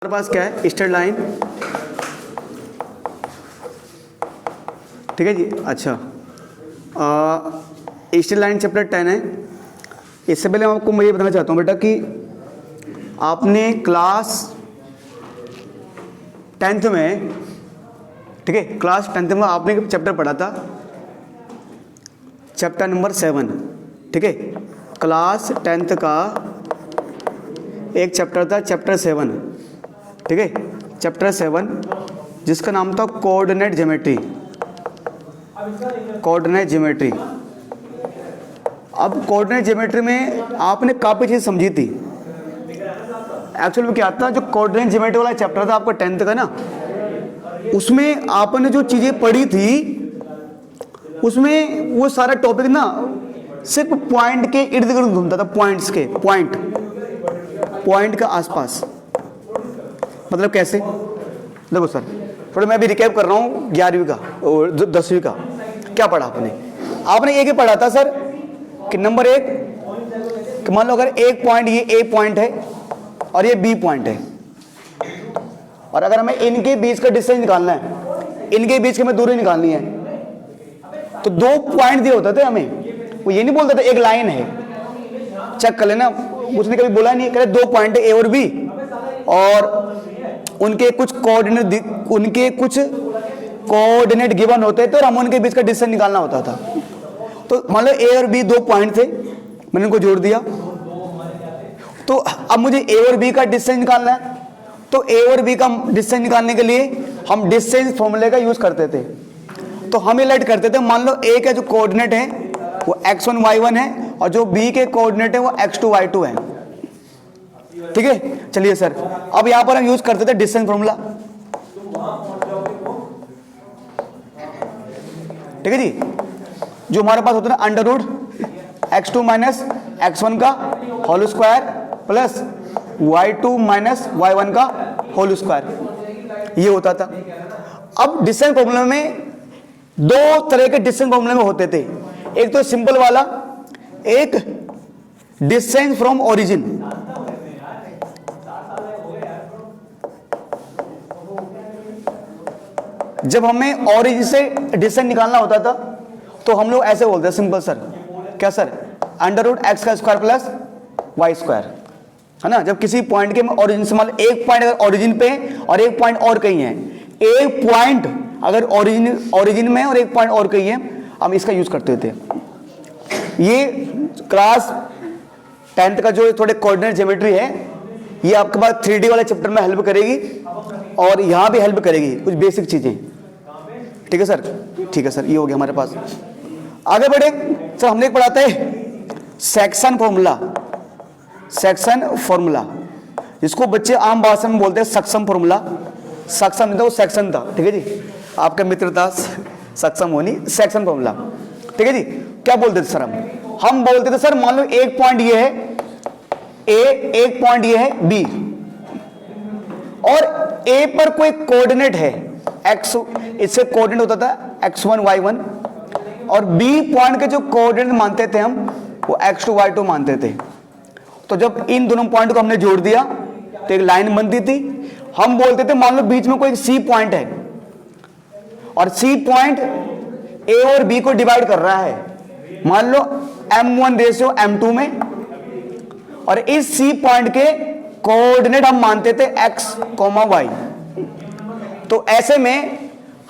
हमारे पास क्या है, स्ट्रेट लाइन। ठीक है जी। अच्छा, स्ट्रेट लाइन चैप्टर 10 है। इससे पहले मैं आपको मैं ये बताना चाहता हूँ बेटा कि आपने क्लास 10th में, ठीक है, क्लास 10th में आपने एक चैप्टर पढ़ा था, चैप्टर नंबर 7। ठीक है, क्लास 10th का एक चैप्टर था, चैप्टर 7। ठीक है, चैप्टर 7 जिसका नाम था कोऑर्डिनेट ज्योमेट्री। Coordinate geometry. अब कोऑर्डिनेट ज्योमेट्री में आपने काफ़ी चीज़ समझी थी। एक्चुअल में क्या था, जो कोऑर्डिनेट ज्योमेट्री वाला चैप्टर था आपका 10th का ना, उसमें आपने जो चीज़ें पढ़ी थी उसमें वो सारा टॉपिक ना सिर्फ पॉइंट के इर्द गिर्द घूमता था, पॉइंट्स के, पॉइंट का आसपास। मतलब कैसे, देखो सर, थोड़ा मैं भी रिकैप कर रहा हूँ 11वीं का और 10वीं का। क्या पढ़ा आपने एक ही पढ़ा था सर कि नंबर 1 कि मान लो अगर एक पॉइंट, ये ए पॉइंट है और ये बी पॉइंट है, और अगर हमें इनके बीच का डिस्टेंस निकालना है, इनके बीच की हमें दूरी निकालनी है, तो 2 पॉइंट दिए होते थे हमें। वो ये नहीं बोलते थे एक लाइन है, चेक कर लेना, उसने कभी बोला नहीं, कह 2 पॉइंट है ए और बी, और उनके कुछ कोऑर्डिनेट गिवन होते थे और हम उनके बीच का डिस्टेंस निकालना होता था। तो मान लो ए और बी 2 पॉइंट थे, मैंने उनको जोड़ दिया, तो अब मुझे ए और बी का डिस्टेंस निकालना है। तो ए और बी का डिस्टेंस निकालने के लिए हम डिस्टेंस फॉर्मूले का यूज करते थे। तो हम ये लेट करते थे, मान लो ए का जो कोऑर्डिनेट है वो x1 y1 है और जो बी के कोऑर्डिनेट है वो x2 y2 है। ठीक है, चलिए सर, अब यहां पर हम यूज करते थे डिस्टेंस फॉर्मूला। ठीक है जी, जो हमारे पास होता है under root x2 minus x1 का whole square plus y2 minus y1 का होल स्क्वायर, ये होता था। अब डिस्टेंस फॉर्मूला में 2 तरह के डिस्टेंस फॉर्मूले में होते थे, एक तो सिंपल वाला, एक डिस्टेंस फ्रॉम ओरिजिन। जब हमें ओरिजिन से डिस्टेंस निकालना होता था तो हम लोग ऐसे बोलते हैं सिंपल सर, क्या सर, अंडर रूट एक्स का स्क्वायर प्लस वाई स्क्वायर, है ना। जब किसी पॉइंट के ओरिजिन से, मान लो एक पॉइंट अगर ओरिजिन पे और एक पॉइंट और कहीं है, एक पॉइंट अगर ओरिजिन में और एक पॉइंट और कहीं है, हम इसका यूज करते थे। ये क्लास 10th का जो थोड़े कोऑर्डिनेट ज्योमेट्री है, ये आपके पास 3D वाले चैप्टर में हेल्प करेगी और यहां भी हेल्प करेगी कुछ बेसिक चीजें। ठीक है सर, ठीक है सर, ये हो गया हमारे पास। आगे बढ़े सर, हमने एक पढ़ाते हैं सेक्शन फॉर्मूला। सेक्शन फॉर्मूला जिसको बच्चे आम भाषा में बोलते हैं सक्षम फॉर्मूला। सक्षम नहीं था, वो सेक्शन था। ठीक है जी, आपका मित्र था सक्षम होनी, सेक्शन फॉर्मूला। ठीक है जी, क्या बोलते थे सर हम बोलते थे सर, मान लो एक पॉइंट ये है ए, एक पॉइंट ये है बी, और ए पर कोई कोऑर्डिनेट है एक्स, इससे कोऑर्डिनेट होता था x1 y1, और बी पॉइंट के जो कोऑर्डिनेट मानते थे हम वो x2 y2 मानते थे। तो जब इन दोनों पॉइंट को हमने जोड़ दिया तो एक लाइन बनती थी। हम बोलते थे मान लो बीच में कोई सी पॉइंट है और सी पॉइंट ए और बी को डिवाइड कर रहा है, मान लो m1 रेशियो m2 में, और इस सी पॉइंट के कोऑर्डिनेट हम मानते थे x, y। तो ऐसे में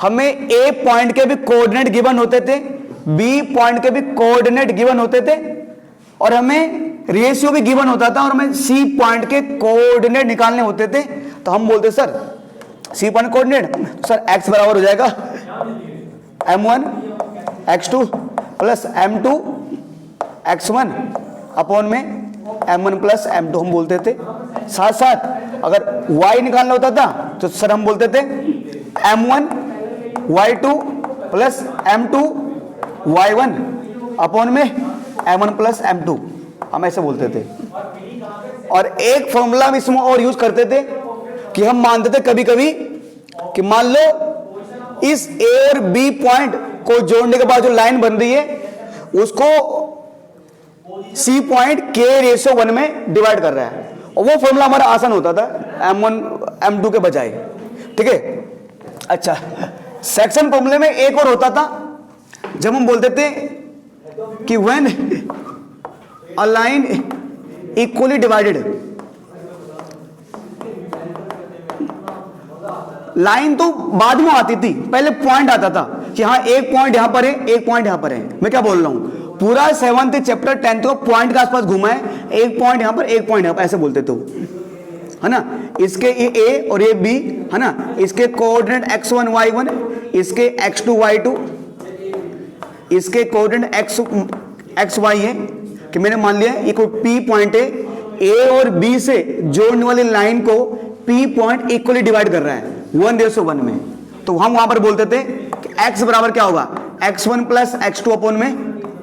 हमें ए पॉइंट के भी कोऑर्डिनेट गिवन होते थे, बी पॉइंट के भी कोऑर्डिनेट गिवन होते थे, और हमें रेशियो भी गिवन होता था, और हमें सी पॉइंट के कोऑर्डिनेट निकालने होते थे। तो हम बोलते सर सी पॉइंट कोऑर्डिनेट, तो सर x बराबर हो जाएगा m1 x2 plus m2 x1 upon में m1 प्लस m2 हम बोलते थे। साथ साथ अगर y निकालना होता था तो सर हम बोलते थे m1 y2 plus m2 y1 upon में m1 प्लस m2, हम ऐसे बोलते थे। और एक फॉर्मूला हम इसमें और यूज करते थे कि हम मानते थे कभी कभी कि मान लो इस ए और बी पॉइंट को जोड़ने के बाद जो लाइन बन रही है उसको सी पॉइंट के रेशियो 1 में डिवाइड कर रहा है, और वो फॉर्मूला हमारा आसान होता था। m2 के बजाय, ठीक है। अच्छा, सेक्शन फॉर्मूले में एक और होता था, जब हम बोलते थे कि when a line equally divided, line तो बाद में आती थी, पहले पॉइंट आता था कि हाँ एक पॉइंट यहां पर है, एक पॉइंट यहां पर है। मैं क्या बोल रहा हूं, पूरा 7th चैप्टर 10th को पॉइंट के आसपास घूमा है, एक पॉइंट यहां पर, एक पॉइंट यहां पर, ऐसे बोलते थे, है ना। इसके ये ए और ये बी, है ना, इसके कोऑर्डिनेट x1 y1, इसके x2 y2, इसके कोऑर्डिनेट x y है कि मैंने मान लिया ये कोई p पॉइंट है, a और b से जोड़ने वाली लाइन को p पॉइंट इक्वली डिवाइड कर रहा है 1:1 में। तो हम वहां पर बोलते थे कि x बराबर क्या होगा, x1 प्लस x2 अपॉन में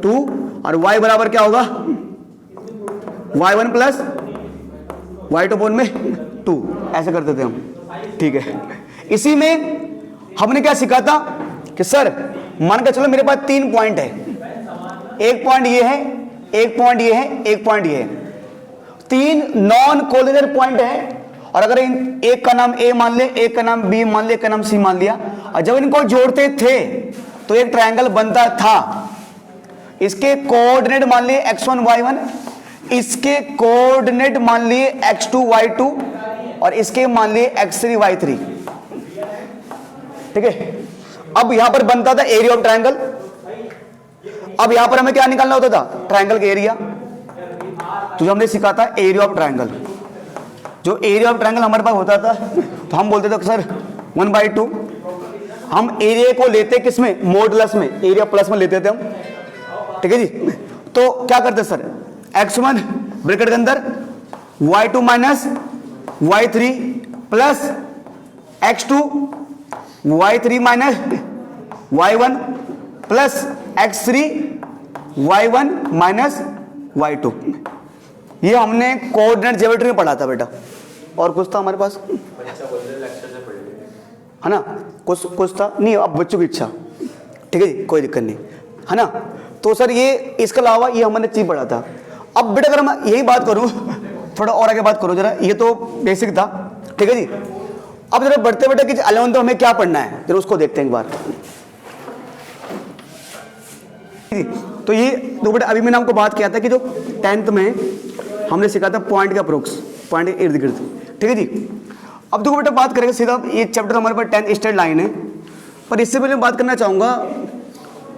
2, और y बराबर क्या होगा, y1 प्लस y2 अपॉन में 2, ऐसे करते थे हम, ठीक है। इसी में हमने क्या सीखा था कि सर मान के चलो मेरे पास 3 पॉइंट है, एक पॉइंट ये है, एक पॉइंट ये है, एक पॉइंट ये है, 3 नॉन कोलिनियर पॉइंट है, और अगर एक का नाम A मान ले, एक का नाम B मान ले, एक का नाम C मान लिया, और जब इनको जोड़ते थे तो एक ट्रायंगल बनता था। इसके कोऑर्डिनेट मान लिए x1 y1, इसके कोऑर्डिनेट मान लिए x2 y2, और इसके मान लिए x3 y3, ठीक है। अब यहां पर बनता था एरिया ऑफ ट्रायंगल। अब यहां पर हमें क्या निकालना होता था, ट्रायंगल का एरिया। तो जो हमने सीखा था एरिया ऑफ ट्रायंगल, जो एरिया ऑफ ट्रायंगल हमारे पास होता था, तो हम बोलते थे सर 1/2। हम एरिया को लेते किसमें, मॉडुलस में, एरिया प्लस में लेते थे हम, ठीक है जी। तो क्या करते सर, x1 ब्रैकेट के अंदर y2 minus y3 plus x2 y3 minus y1 plus x3 y1 minus y2। ये हमने कोऑर्डिनेट ज्योमेट्री में पढ़ा था बेटा। और कुछ था हमारे पास, है ना, कुछ था नहीं, अब बच्चों की इच्छा, ठीक है जी, कोई दिक्कत नहीं, है ना। तो सर ये इसके अलावा ये हमने चीज पढ़ा था। अब बेटा अगर मैं यही बात करूं, थोड़ा और आगे बात करो जरा, ये तो बेसिक था, ठीक है जी। अब जरा बढ़ते बढ़ते कि 11th तो हमें क्या पढ़ना है, जरा उसको देखते हैं एक बार। तो ये दो बेटा अभी मैंने आपको बात किया था कि जो 10th में हमने सीखा था पॉइंट का अप्रोक्स, पॉइंट के इर्द गिर्द, ठीक है जी। अब देखो बेटा बात करेंगे सीधा, ये चैप्टर हमारे पास 10th स्ट्रेट लाइन है, पर इससे पहले मैं बात करना चाहूँगा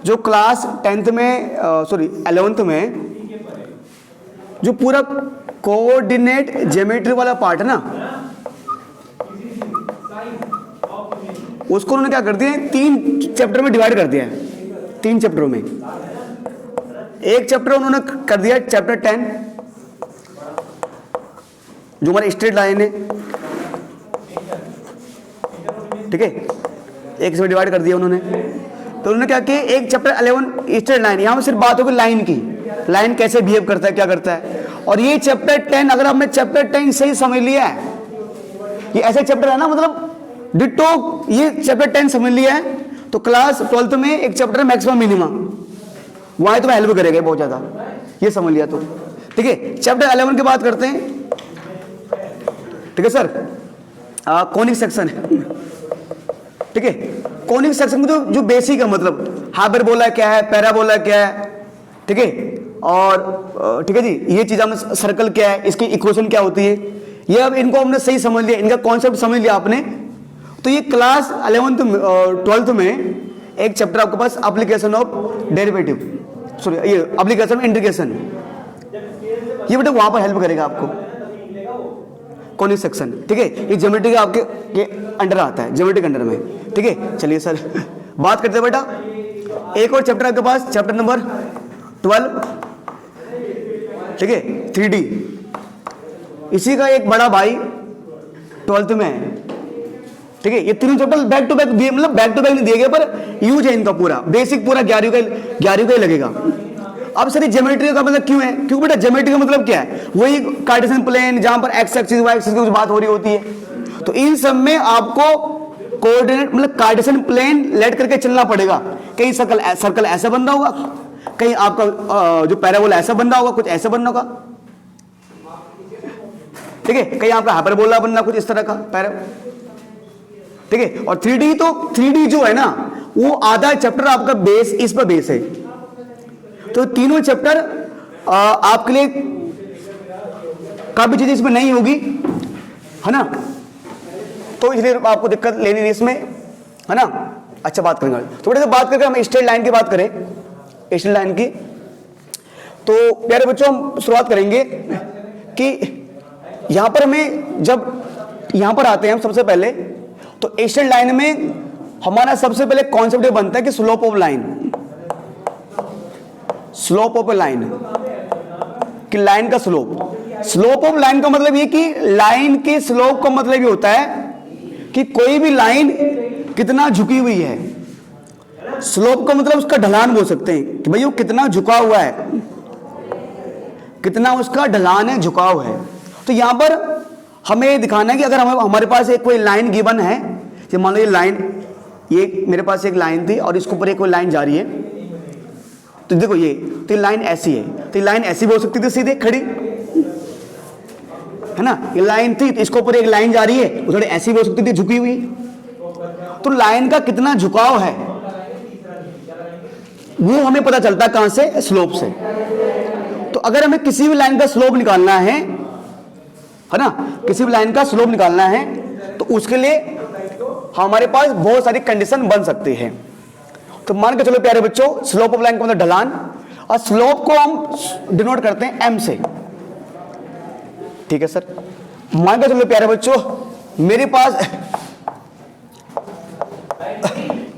जो क्लास 10th में, सॉरी 11th में जो पूरा कोऑर्डिनेट ज्योमेट्री वाला पार्ट है ना, उसको उन्होंने क्या कर दिया, 3 चैप्टर में डिवाइड कर दिया है, 3 चैप्टरों में। एक चैप्टर उन्होंने कर दिया चैप्टर 10 जो हमारा स्ट्रेट लाइन है, ठीक है, एक इसमें डिवाइड कर दिया उन्होंने। तो उन्होंने क्या किया, एक चैप्टर 11 स्ट्रेट लाइन, यहां में सिर्फ बात होगी लाइन की, लाइन कैसे बिहेव करता है, क्या करता है। और ये चैप्टर 10, अगर आपने चैप्टर 10 सही समझ लिया है, ये ऐसे चैप्टर है ना, मतलब डिटो ये चैप्टर 10 समझ लिया है, तो क्लास 12th में एक चैप्टर मैक्सिमम मिनिमम वहां तो हेल्प करेगा बहुत ज्यादा, ये समझ लिया तो, ठीक है। चैप्टर 11 की बात करते हैं, ठीक है सर। कॉनिक सेक्शन है, ठीक है। कॉनिक सेक्शन में जो बेसिक है, मतलब हाइपरबोला क्या है, पैराबोला क्या है, ठीक है, और ठीक है जी, ये चीज हमने, सर्कल क्या है, इसकी इक्वेशन क्या होती है, ये अब इनको हमने सही समझ लिया, इनका कॉन्सेप्ट समझ लिया आपने। तो ये क्लास 11th 12th में एक चैप्टर आपके पास एप्लीकेशन ऑफ डेरिवेटिव, सॉरी ये एप्लीकेशन ऑफ इंटीग्रेशन, ये बेटा वहां पर हेल्प करेगा आपको, कॉनिक सेक्शन, ठीक है। ये ज्योमेट्री का आपके ये अंडर आता है, ज्योमेट्री के अंडर में, ठीक है। चलिए सर बात करते हैं बेटा, एक और चैप्टर आपके पास, चैप्टर नंबर 12, ठीक है, 3D। इसी का एक बड़ा भाई 12th में है, ठीक है। ये तीनों चैप्टर बैक टू बैक दिए, मतलब बैक टू बैक नहीं दिए गए, पर यूज है इनका पूरा बेसिक, पूरा 11वीं का ही लगेगा। अब सर ज्योमेट्री का मतलब क्यों है, क्योंकि बेटा ज्योमेट्री का मतलब क्या है, वही कार्टेशियन प्लेन जहां पर एक्स एक्सिस वाई एक्सिस की कुछ बात हो रही होती है। तो इन सब में आपको कोऑर्डिनेट मतलब कार्टेशियन प्लेन लेट करके चलना पड़ेगा। कहीं सर्कल ऐसा बनना होगा, कहीं आपका जो पैराबोला ऐसा बनना होगा, कुछ ऐसा बनना होगा, ठीक है, कहीं आपका हाइपरबोला बनना कुछ इस तरह का पैरा, ठीक है। और 3D, तो 3D जो है ना वो आधा चैप्टर आपका बेस इस पर बेस है, तो तीनों चैप्टर आपके लिए काफी चीजें इसमें नहीं होगी, है ना, तो इसलिए आपको दिक्कत लेनी नहीं इसमें, है ना। अच्छा, बात करेंगे थोड़ी सी, बात करके हम स्ट्रेट लाइन की बात करें, स्ट्रेट लाइन की, तो प्यारे बच्चों हम शुरुआत करेंगे कि यहां पर हमें जब यहां पर आते हैं हम सबसे पहले, तो स्ट्रेट लाइन में हमारा सबसे पहले कॉन्सेप्ट ये बनता है कि slope of line, slope of line, कि लाइन का स्लोप, स्लोप ऑफ लाइन का मतलब ये कि लाइन के स्लोप का मतलब ये होता है कि कोई भी लाइन कितना झुकी हुई है। स्लोप का मतलब उसका ढलान बोल सकते हैं कि भाई वो कितना झुका हुआ है, कितना उसका ढलान है, झुकाव है। तो यहां पर हमें दिखाना है कि अगर हमारे पास एक कोई लाइन गिवन है, जैसे मान लो ये लाइन, ये मेरे पास एक लाइन थी और इसके ऊपर एक कोई लाइन जा रही है, तो देखो ये, तो ये लाइन ऐसी है, तो ये लाइन ऐसी भी हो सकती थी सीधे खड़ी, है ना, ये लाइन थी तो इसके ऊपर एक लाइन जा रही है, वो थोड़ी ऐसी भी हो सकती थी झुकी हुई। तो लाइन का कितना झुकाव है वो हमें पता चलता है कहां से, स्लोप से। तो अगर हमें किसी भी लाइन का स्लोप निकालना है ना, किसी भी लाइन का स्लोप निकालना है, तो उसके लिए हमारे पास बहुत सारी कंडीशन बन सकती है। तो मान के चलो प्यारे बच्चों, स्लोप ऑफ लाइन का मतलब ढलान, और स्लोप को हम डिनोट करते हैं m से, ठीक है सर। मान के चलो प्यारे बच्चों, मेरे पास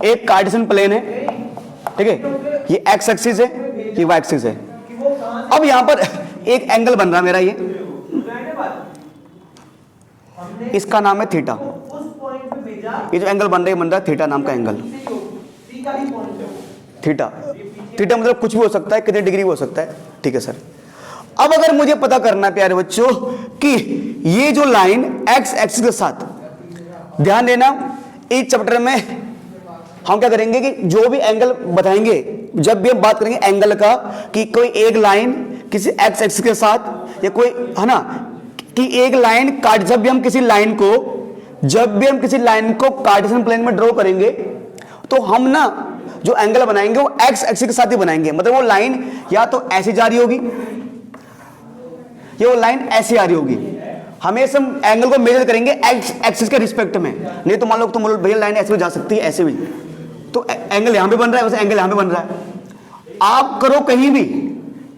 एक कार्टेशियन प्लेन है, ठीक है, ये x एक्सिस है, ये y एक्सिस है। अब यहां पर एक एंगल बन रहा है मेरा, इसका नाम है थीटा, ये जो एंगल बन रहा है थीटा नाम का एंगल, थीटा, थीटा मतलब कुछ भी हो सकता है, कितने डिग्री हो सकता है, ठीक है सर। अब अगर मुझे पता करना है प्यारे बच्चों कि ये जो लाइन x एक्सिस के साथ, ध्यान देना इस चैप्टर में हम क्या करेंगे कि जो भी एंगल बताएंगे, जब भी हम बात करेंगे एंगल का, कि कोई एक लाइन किसी x एक्सिस के साथ, या कोई, है ना, कि एक लाइन काट, जब भी हम किसी लाइन को कार्टेशियन प्लेन में ड्रॉ करेंगे, तो हम ना जो एंगल बनाएंगे वो x एक्सिस के साथ ही बनाएंगे। मतलब वो लाइन या तो ऐसी जा रही होगी या वो लाइन ऐसी आ रही होगी। हमेशा हम एंगल को मेजर करेंगे x एक्सिस के रिस्पेक्ट में, नहीं तो मान लो, तो मान लो भैया लाइन ऐसे भी जा सकती है, ऐसे भी, तो एंगल यहां पे बन रहा है, वैसे एंगल यहां पे बन रहा है। आप करो कहीं भी,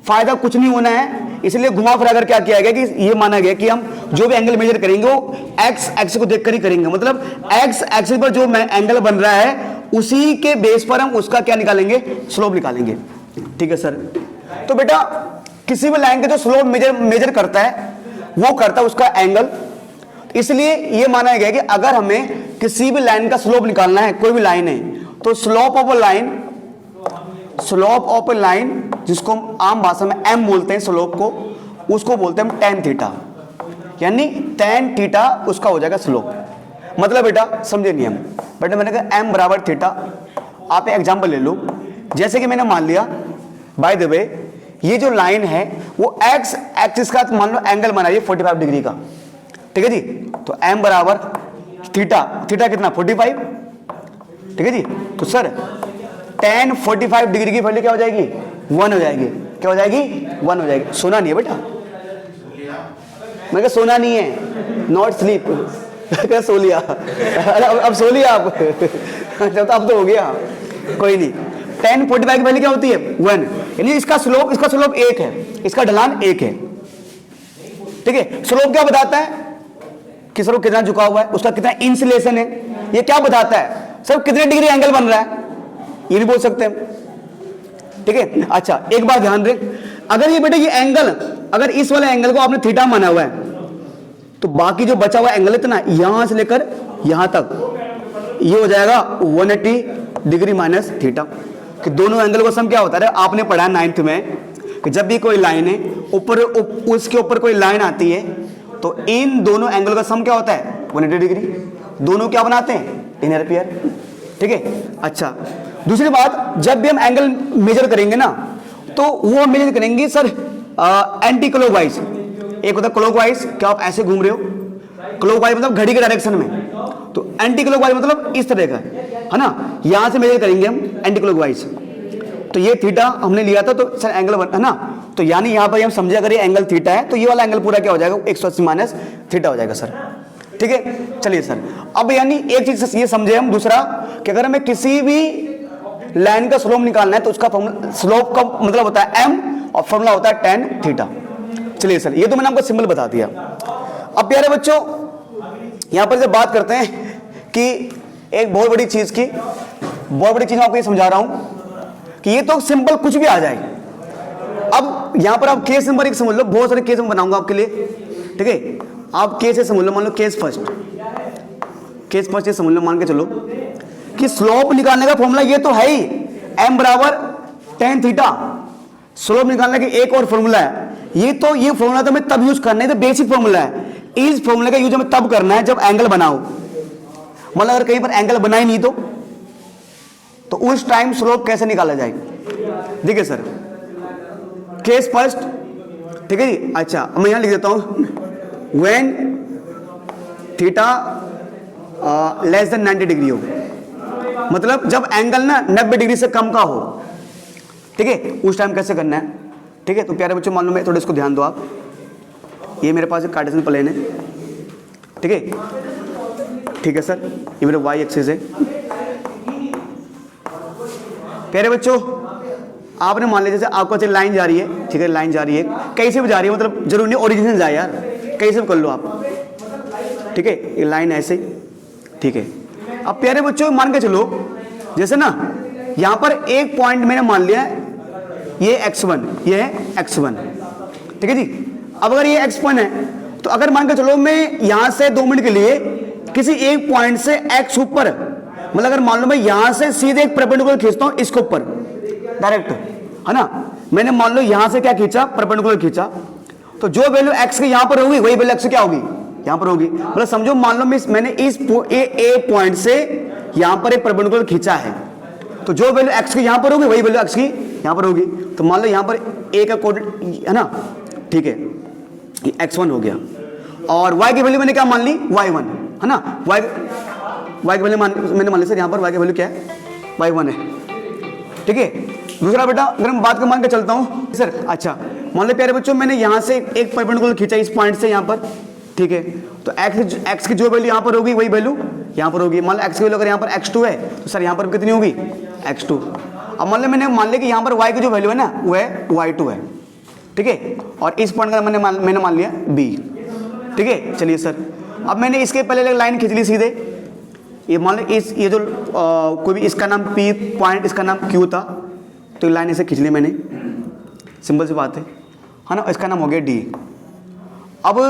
फायदा कुछ नहीं होना है, इसलिए घुमा फिरा कर क्या किया गया कि ये माना गया कि हम जो भी एंगल मेजर करेंगे वो x एक्सिस को देखकर ही करेंगे। मतलब x एक्सिस पर जो एंगल बन रहा है उसी के बेस पर हम उसका क्या निकालेंगे, स्लोप निकालेंगे, ठीक है सर। तो बेटा किसी भी लाइन का जो स्लोप मेजर करता है वो करता है उसका एंगल, इसलिए ये माना गया कि अगर हमें किसी भी लाइन का स्लोप निकालना है, कोई भी लाइन है, तो स्लोप ऑफ ए लाइन जिसको हम आम भाषा में m बोलते हैं, स्लोप को, उसको बोलते हैं हम tan थीटा, यानी tan थीटा उसका हो जाएगा स्लोप। मतलब बेटा समझे नहीं हम, बेटा मैंने कहा m बराबर थीटा। आप एग्जांपल ले लो, जैसे कि मैंने मान लिया, बाय द वे ये जो लाइन है वो x एक्सिस का मान लो एंगल बना रही है 45 डिग्री का, ठीक है जी। तो m बराबर थीटा, थीटा कितना 45, ठीक है जी। तो सर tan 45 डिग्री की वैल्यू क्या हो जाएगी, 1 हो जाएगी। क्या हो जाएगी, 1 हो जाएगी। सोना नहीं है बेटा, मैं कहा सोना नहीं है, नॉट स्लीप, क्या सो लिया, अब सो लिया आप, तो अब तो हो गया, कोई नहीं। tan 45 की वैल्यू क्या होती है, 1, यानी इसका स्लोप 1 है, इसका ढलान 1 है, ठीक है। स्लोप क्या बताता है कि स्लोप कितना झुका हुआ है, उसका कितना इंसुलेशन है, ये क्या बताता है सर कितने डिग्री एंगल बन रहा है, ये भी बोल सकते हैं, ठीक है। अच्छा एक बात ध्यान दें, अगर ये बेटा ये एंगल, अगर इस वाले एंगल को आपने थीटा माना हुआ है, तो बाकी जो बचा हुआ एंगल इतना यहां से लेकर यहां तक ये हो जाएगा 180 डिग्री माइनस थीटा, कि दोनों एंगल का सम क्या होता है, आपने पढ़ा 9th में कि जब भी कोई लाइन है ऊपर उसके ऊपर कोई लाइन आती है तो इन दोनों एंगल का सम क्या होता है 180 डिग्री, दोनों क्या बनाते हैं इनर पेयर, ठीक है। अच्छा दूसरी बात, जब भी हम एंगल मेजर करेंगे ना, तो वो मेजर करेंगे सर एंटी क्लॉकवाइज, एक होता है क्लॉकवाइज, क्या आप ऐसे घूम रहे हो, क्लॉकवाइज मतलब घड़ी के डायरेक्शन में, तो एंटी क्लॉकवाइज मतलब इस तरह का है ना, यहां से मेजर करेंगे हम एंटी क्लॉकवाइज। तो ये थीटा हमने लिया था, तो सर एंगल है ना, तो यानी यहां पर हम समझे अगर ये एंगल थीटा है तो ये वाला एंगल पूरा क्या हो जाएगा, 180 माइनस थीटा हो जाएगा सर। ठीक है, चलिए सर, अब यानी एक चीज ये समझे हम, दूसरा कि अगर हमें किसी भी लाइन का स्लोप निकालना है तो उसका स्लोप का मतलब होता है m और फॉर्मूला होता है tan थीटा। चलिए सर, ये तो मैंने आपको सिंपल बता दिया। अब प्यारे बच्चों यहां पर जब बात करते हैं कि एक बहुत बड़ी चीज की, बहुत बड़ी चीज मैं आपको ये समझा रहा हूं कि ये तो सिंपल कुछ भी आ जाए। अब यहां पर आप केस नंबर 1 समझ लो, बहुत सारे केस मैं बनाऊंगा आपके लिए। ठीक है, आप केस से समझ लो, मान लो केस फर्स्ट ये समझ लो, मान के चलो कि स्लोप निकालने का फॉर्मूला ये तो है ही, m बराबर tan थीटा। स्लोप निकालने की एक और फॉर्मूला है, ये फॉर्मूला तो हमें तब यूज करना है, तो बेसिक फॉर्मूला है। इस फॉर्मूले का यूज हमें तब करना है जब एंगल बनाओ, मतलब अगर कहीं पर एंगल बना ही नहीं तो उस टाइम स्लोप कैसे निकाला जाए। देखिए सर, केस फर्स्ट, ठीक है जी। अच्छा, मैं यहां लिख देता हूं, when theta less than 90 degree हो, मतलब जब एंगल ना 90 डिग्री से कम का हो। ठीक है, उस टाइम कैसे करना है। ठीक है, तो प्यारे बच्चों मालूम है, थोड़ा इसको ध्यान दो आप। ये मेरे पास एक कार्टेशियन प्लेन है, ठीक है, ठीक है सर, ये मेरा वाई एक्सिस है। प्यारे बच्चों आपने मान लिया जैसे आपको अच्छी लाइन जा रही है, ठीक है, लाइन जा रही है, कहीं से भी जा रही है, मतलब जरूरी नहीं ओरिजिन से जाए यार, कहीं से भी कर लो आप। ठीक है, ये लाइन ऐसे ही, ठीक है। अब प्यारे बच्चों मान के चलो, जैसे ना यहां पर एक पॉइंट मैंने मान लिया है, ये x1, ये है x1, ठीक है जी। अब अगर ये x1 है तो अगर मान के चलो मैं यहां से 2 मिनट के लिए किसी एक पॉइंट से x ऊपर, मतलब अगर मान लो मैं यहां से सीधे एक परपेंडिकुलर खींचता हूं इसके ऊपर डायरेक्ट, है ना, मैंने मान लो यहां से क्या खींचा, परपेंडिकुलर खींचा, तो जो वैल्यू x की यहां पर होगी वही वैल्यू x क्या होगी, यहां पर होगी। मतलब समझो मान लो मैंने इस ए पॉइंट से यहां पर एक परपेंडिकुलर खींचा है, तो जो वैल्यू x की यहां पर होगी वही वैल्यू x की यहां पर होगी। तो मान लो यहां पर a का कोऑर्डिनेट है ना, ठीक है, ये x1 हो गया, और y की वैल्यू मैंने क्या मान ली, y1, है ना, y की वैल्यू मैंने मान ली सर, यहां पर y की वैल्यू क्या है, y1 है। ठीक है, दूसरा बेटा अगर मैं बात को मान के चलता हूं सर, अच्छा मान लो प्यारे बच्चों मैंने यहां से एक परपेंडिकुलर खींचा इस पॉइंट से यहां पर, ठीक है, तो x की जो वैल्यू यहां पर होगी वही वैल्यू यहां पर होगी। मान लो x की वैल्यू अगर यहां पर x2 है तो सर यहां पर कितनी होगी, x2। अब मान लिया कि यहां पर y की जो वैल्यू है ना वो है y2 है, ठीक है, और इस पॉइंट का मैंने मान लिया b, ठीक है। चलिए सर, अब मैंने इसके पहले लाइन खींच ली सीधे, ये मान लो ये जो कोई भी इसका नाम p पॉइंट, इसका नाम q था, तो लाइन ऐसे खींच ली मैंने, सिंपल सी बात है ना, इसका नाम हो गया d। अब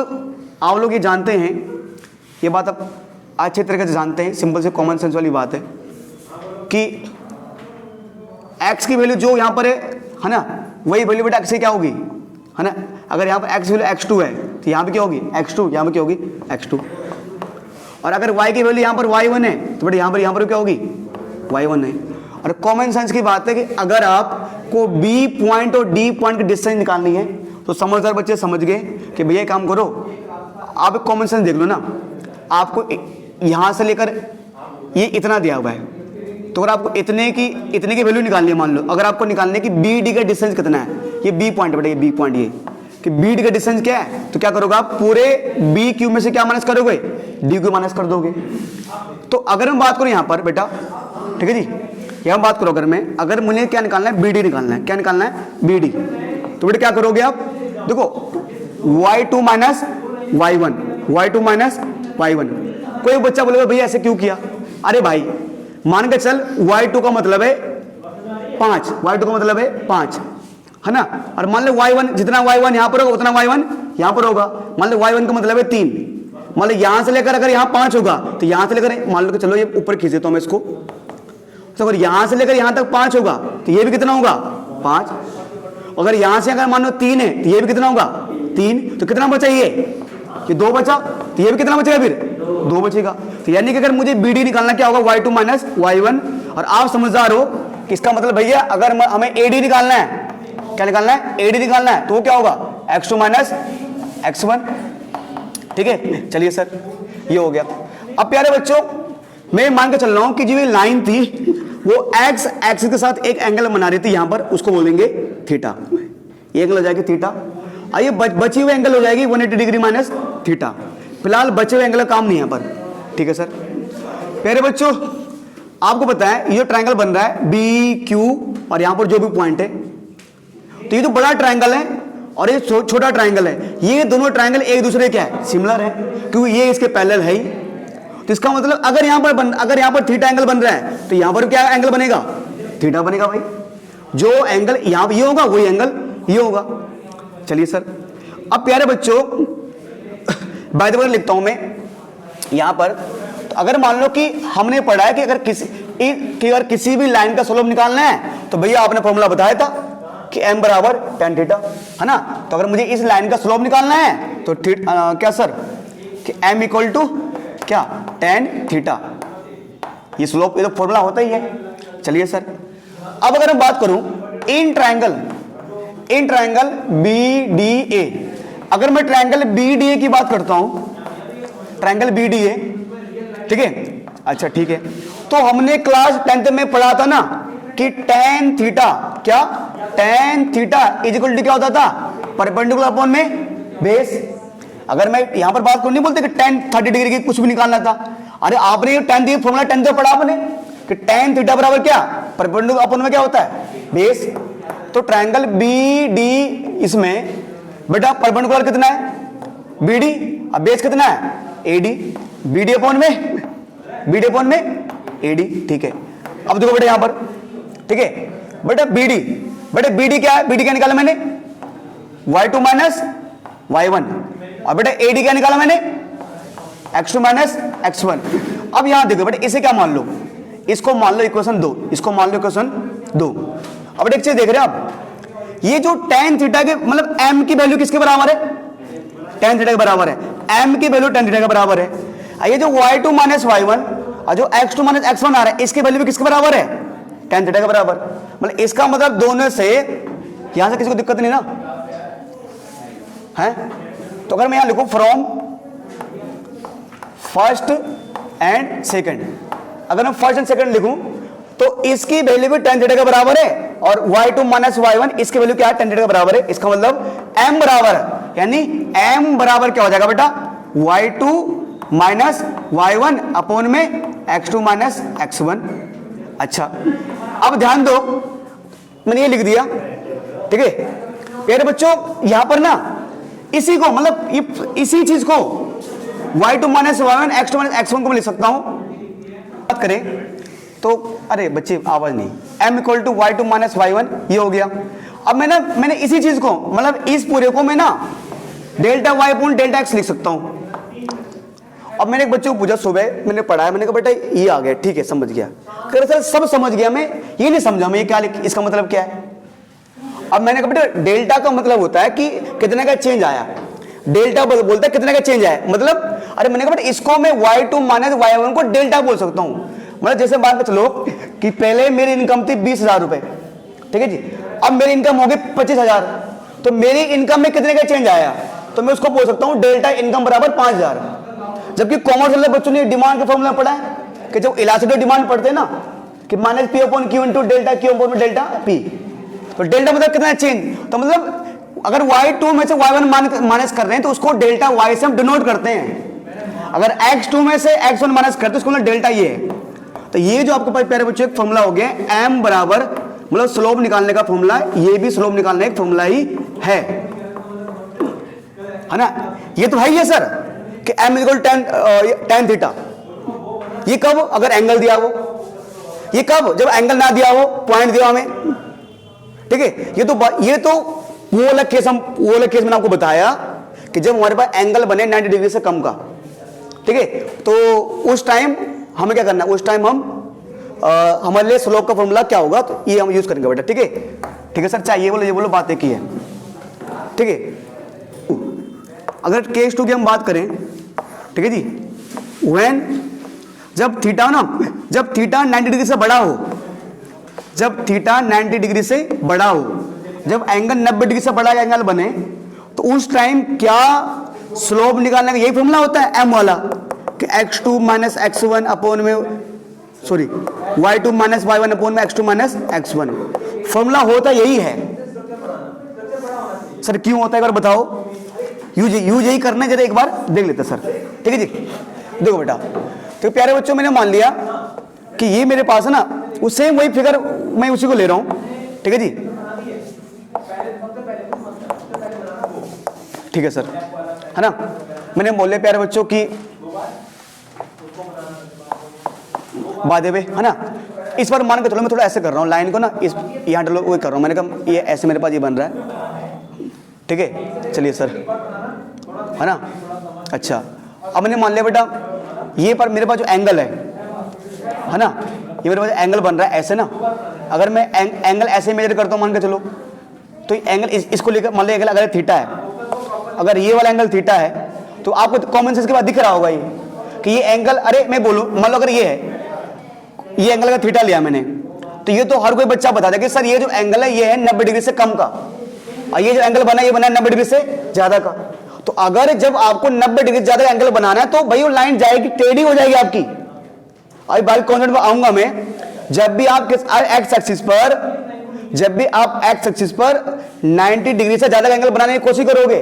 आप लोग ये जानते हैं, ये बात आप अच्छे तरीके से जानते हैं, सिंपल से कॉमन सेंस वाली बात है कि x की वैल्यू जो यहाँ पर है ना, वही वैल्यू बेटा x की क्या होगी, है ना। अगर यहाँ पर x वैल्यू x2 है तो यहाँ पे क्या होगी x2, यहाँ पे क्या होगी x2। और अगर y की वैल्यू यहाँ पर y1 है तो बेटा यहाँ पर क्या होगी y1 है। और कॉमन सेंस की बात है कि अगर आपको b पॉइंट और d पॉइंट की डिस्टेंस निकालनी है तो समझदार बच्चे समझ गए कि भैया काम करो, आप एक कॉमन सेंस देख लो ना, आपको यहां से लेकर ये इतना दिया हुआ है, तो अगर आपको इतने की वैल्यू निकालनी है, मान लो अगर आपको निकालने की बी डी का डिस्टेंस कितना है, ये बी पॉइंट बेटा, ये बी पॉइंट, ये कि बी डी का डिस्टेंस क्या है, तो क्या करोगे आप पूरे बी क्यू में से क्या माइनस करोगे, डी क्यू माइनस कर दोगे। तो अगर मैं बात करूं यहां पर बेटा, ठीक है जी, यहां बात करो अगर मुझे क्या निकालना है, बी डी निकालना है, क्या निकालना है, बी डी, तो बेटा क्या करोगे आप, देखो y2 minus y1, y2 minus y1। कोई बच्चा बोलेगा भैया ऐसे क्यों किया, अरे भाई मान के चल y2 का मतलब है 5, y2 का मतलब है 5, है ना, और मान लो y1, जितना y1 यहां पर होगा उतना y1 यहां पर होगा, मान लो y1 का मतलब है 3, मान लो यहां से लेकर अगर यहां 5 होगा तो यहां से लेकर मान लो कि चलो ये ऊपर खींच देता हूं मैं इसको, तो अगर यहां से लेकर यहां तक 5 होगा तो ये भी कितना होगा 5, अगर यहां से अगर मान लो 3 है तो ये भी कितना होगा 3, तो कितना बचा ये 2 बचा, तो ये भी कितना बचेगा फिर 2 बचेगा। तो यानी कि अगर मुझे BD निकालना क्या होगा y2 माइनस y1, और आप समझदार हो कि इसका मतलब भैया अगर हमें AD निकालना है, क्या निकालना है, AD निकालना है, तो क्या होगा x2 माइनस x1, ठीक है। चलिए सर ये हो गया। अब प्यारे बच्चों मैं मान के चल रहा हूं कि जो ये लाइन थी वो x एक्सिस के साथ एक एंगल बना रही थी, यहां पर उसको बोलेंगे थीटा। ये एंगल हो जाएगी थीटा। आइए बची हुई एंगल हो जाएगी 180 डिग्री माइनस थीटा। फिलहाल बचे हुए एंगल का काम नहीं है पर, ठीक है सर। प्यारे बच्चों आपको पता है ये ट्रायंगल बन रहा है बी क्यू और यहां पर जो भी पॉइंट है, तो ये जो बड़ा ट्रायंगल है और ये छोटा ट्रायंगल है, ये दोनों ट्रायंगल एक दूसरे क्या है, सिमिलर है, क्योंकि ये इसके पैरेलल है ही। तो इसका मतलब अगर यहां पर थीटा एंगल बन रहा है तो यहां पर क्या एंगल बनेगा, थीटा बनेगा भाई। जो एंगल यहां ये होगा वही एंगल ये होगा। चलिए सर अब प्यारे बच्चों बाय द वे लिखता हूं मैं यहां पर। तो अगर मान लो कि हमने पढ़ा है कि अगर किसी भी लाइन का स्लोप निकालना है तो भैया आपने फॉर्मूला बताया था कि m बराबर tan थीटा, है ना। तो अगर मुझे इस लाइन का स्लोप निकालना है तो क्या सर कि m इक्वल टू क्या tan थीटा, ये स्लोप, ये तो फॉर्मूला होता ही है। चलिए सर अब अगर मैं बात करूं इन ट्रायंगल BDA, अगर मैं ट्रायंगल BDA की बात करता हूं, ट्रायंगल BDA, ठीक है। अच्छा ठीक है, तो हमने क्लास 10th में पढ़ा था ना कि tan थीटा क्या, tan theta is equal to क्या होता था, परपेंडिकुलर अपॉन में बेस। अगर मैं यहां पर बात करूं नहीं बोलते कि tan 30 डिग्री की कुछ भी निकालना था, अरे आपने ये tan दिया फॉर्मूला 10th में पढ़ा आपने कि tan थीटा बराबर क्या, परपेंडिकुलर अपॉन में क्या होता है, बेस। तो ट्रायंगल BD इसमें बेटा परपेंडिकुलर कितना है, BD, अब बेस कितना है, AD, BD अपॉन में AD, ठीक है। अब देखो बेटा यहां पर, ठीक है बेटा BD क्या है, BD क्या निकाला मैंने, y2 माइनस y1, और बेटा AD क्या निकाला मैंने, x2 माइनस x1। अब यहां देखो बेटा इसे क्या मान लो, इसको मान लो इक्वेशन 2, इसको मान लो इक्वेशन 2। अब एक चीज देख रहे हैं आप, ये जो tan थीटा के मतलब m की वैल्यू किसके बराबर है, tan थीटा के बराबर है, m की वैल्यू tan थीटा के बराबर है। ये जो y2 माइनस y1 और जो x2 माइनस x1 आ रहा है इसकी वैल्यू भी किसके बराबर है, tan थीटा के बराबर। मतलब इसका मतलब दोनों से यहां से किसी को दिक्कत नहीं ना है। तो अगर मैं यहां लिखूं फ्रॉम फर्स्ट एंड सेकंड, अगर मैं फर्स्ट एंड सेकंड लिखूं तो इसकी वैल्यू भी tan थीटा के बराबर है और y2 माइनस y1 इसकी वैल्यू क्या है, tan थीटा के बराबर है। इसका मतलब m बराबर है, यानी m बराबर क्या हो जाएगा बेटा, y2 माइनस y1 अपॉन में x2 माइनस x1। अच्छा अब ध्यान दो मैंने ये लिख दिया, ठीक है प्यारे बच्चों। यहां पर ना इसी को मतलब इसी चीज को y2 minus y1 x2 minus x1 को मैं लिख सकता हूं। बात करें तो अरे बच्चे आवाज नहीं, m equal to y2 minus y1 ये हो गया। अब मैंने इसी चीज को मतलब इस पूरे को मैं ना delta y upon delta x लिख सकता हूं। अब मैंने एक बच्चे को पूछा सुबह, मैंने पढ़ाया, मैंने कहा बेटा ये आ गया, ठीक है समझ गया, कह रहा सर सब समझ गया, मैं ये नहीं समझा मैं ये क्या इसका मतलब क्या है। अब मैंने कहा बेटा डेल्टा का मतलब होता है कि कितने का चेंज आया, डेल्टा बोलता है कितने का चेंज आया, मतलब अरे मैंने कहा बेटा इसको मैं y2 माइनस y1 को डेल्टा बोल सकता हूं। मतलब जैसे बात में चलो कि पहले मेरी इनकम थी 20,000 रुपए, ठीक है जी, अब मेरी इनकम हो गई 25,000, तो मेरी इनकम में कितने का चेंज आया, तो मैं उसको बोल सकता हूं डेल्टा इनकम बराबर 5,000। जबकि कॉमर्स वाले बच्चों ने डिमांड का फॉर्मूला पढ़ा है कि जब इलास्टिक डिमांड पढ़ते हैं ना कि minus P upon Q into delta Q upon delta P, तो डेल्टा मतलब कितना चेंज, तो मतलब अगर y2 में से y1 माइनस कर रहे हैं तो उसको डेल्टा y से हम डिनोट करते हैं। अगर x2 में से x1 माइनस करते हैं उसको मतलब डेल्टा ये है। तो ये जो आपके पास प्यारे बच्चों एक फॉर्मूला हो गया m बराबर मतलब स्लोप निकालने का फॉर्मूला, ये भी स्लोप निकालने का फॉर्मूला ही है ना। ये तो है ही है सर कि m इक्वल tan थीटा, ये कब अगर एंगल दिया हो, ये कब जब एंगल ना दिया हो, पॉइंट दिया हमें, ठीक है। ये तो वो वाला केस मैंने आपको बताया कि जब हमारे पास एंगल बने 90 डिग्री से कम का, ठीक है, तो उस टाइम हमें क्या करना है, उस टाइम हम हमारे लिए स्लोप का फॉर्मूला क्या होगा तो ये हम यूज करेंगे बेटा, ठीक है सर। चाहे ये बोलो बात एक ही है, ठीक है। अगर केस 2 की हम बात करें, ठीक है जी, व्हेन जब थीटा 90 डिग्री से बड़ा हो, जब थीटा 90 डिग्री से बड़ा हो, जब एंगल 90 डिग्री से बड़ा एंगल बने तो उस टाइम क्या स्लोप निकालने का यही फॉर्मूला होता है m वाला कि x2 माइनस x1 अपोन में sorry y2 minus y1 upon में x2 माइनस x1। फॉर्मूला होता यही है सर। क्यों होता है एक बार बताओ। यूज यही करना है, जरा एक बार देख लेते सर। ठीक है जी, देखो बेटा, तो प्यारे बच्चों मैंने मान लिया कि ये मेरे पास है ना वो सेम वही फिगर मैं उसी को ले रहा हूं। ठीक है जी, ठीक है सर, है ना। मैंने बोल लिया प्यारे बच्चों की बादे पे, है ना। इस बार मान के चलो मैं थोड़ा ऐसे कर रहा हूँ लाइन को ना, इस यहाँ डलो वो कर रहा हूँ। मैंने कहा ये ऐसे मेरे पास ये बन रहा है। ठीक है, चलिए सर, है ना। अच्छा, अब मैंने मान लिया बेटा ये पर मेरे पास जो एंगल है ना, ये मेरे पास एंगल बन रहा है ऐसे ना। अगर मैं एंगल ऐसे मेजर करता हूँ मान के चलो, तो एंगल इसको लेकर मान लिया अगर थीटा है, अगर ये वाला एंगल थीटा है तो आपको कॉमन सेंस के बाद दिख रहा होगा ये कि ये एंगल, अरे मैं बोलूँ मान लो अगर ये है, ये एंगल का थीटा लिया मैंने, तो ये तो हर कोई बच्चा बता दे कि सर ये जो एंगल है ये है 90 डिग्री से कम का, और ये जो एंगल बना ये बना है 90 डिग्री से ज्यादा का। तो अगर जब आपको 90 डिग्री से ज्यादा का एंगल बनाना है तो भाई वो लाइन जाएगी, टेढ़ी हो जाएगी आपकी। अभी बाल कॉन्सेप्ट में आऊंगा मैं। जब भी आप एक्स एक्सिस पर 90 डिग्री से ज्यादा का एंगल बनाने की कोशिश करोगे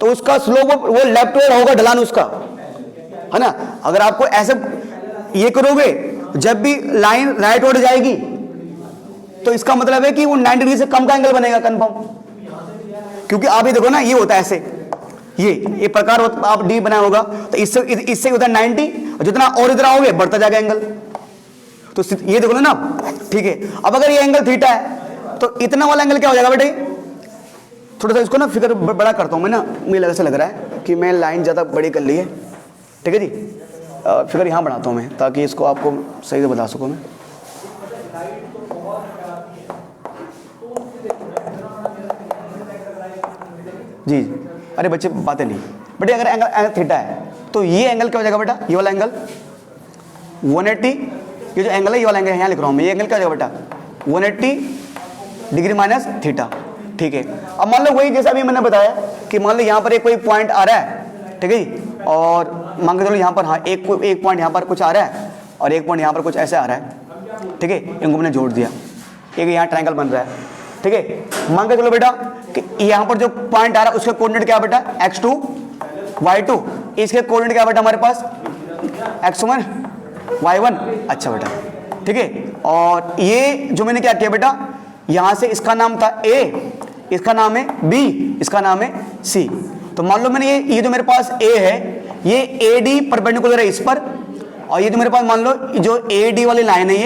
तो उसका स्लोप वो लेफ्टवर्ड होगा, ढलान उसका, है ना। अगर आपको ऐसे ये करोगे, जब भी लाइन राइटवर्ड जाएगी तो इसका मतलब है कि वो 90 डिग्री से कम का एंगल बनेगा कंफर्म। क्योंकि आप ये देखो ना, ये होता है ऐसे, ये प्रकार आप डी बनाया होगा तो इससे होता है 90, जितना और इधर आओगे बढ़ता जाएगा एंगल। तो ये देखो ना, ठीक है। अब अगर ये एंगल थीटा है तो इतना वाला एंगल क्या हो जाएगा बेटे, थोड़ा सा इसको ना फिगर बड़ा करता हूं मैं ना, मुझे ऐसा लग रहा है कि मैं लाइन ज्यादा बड़ी कर ली है। ठीक है जी, फिगर यहां बढ़ाता हूं मैं ताकि इसको आपको सही से बता सकूं मैं। जी, अरे बच्चे बातें नहीं बेटे, अगर एंगल थीटा है तो ये एंगल क्या हो जाएगा बेटा, ये वाला एंगल 180, ये जो एंगल है ये वाला एंगल यहाँ लिख रहा हूँ मैं, ये एंगल क्या हो जाएगा बेटा 180 डिग्री माइनस थीटा। ठीक है, अब मान लो वही जैसा अभी मैंने बताया कि मान लो यहाँ पर एक कोई पॉइंट आ रहा है, ठीक है जी, और मान के चलो यहाँ पर हाँ एक पॉइंट यहाँ पर कुछ आ रहा है और एक पॉइंट यहाँ पर कुछ ऐसे आ रहा है। ठीक है, इनको मैंने जोड़ दिया, एक यहाँ ट्रायंगल बन रहा है। ठीक है, मान के चलो बेटा कि यहाँ पर जो पॉइंट आ रहा है उसका कोऑर्डिनेट क्या है बेटा x2 y2, इसके कोऑर्डिनेट क्या बेटा हमारे पास x1 y1। अच्छा बेटा, ठीक है। और ये जो मैंने क्या किया बेटा, यहां से इसका नाम था a, इसका नाम है b, इसका नाम है c। तो मान लो मैंने ये जो मेरे पास a है ये AD परपेंडिकुलर है इस पर, और ये जो मेरे पास मान लो जो AD वाली लाइन है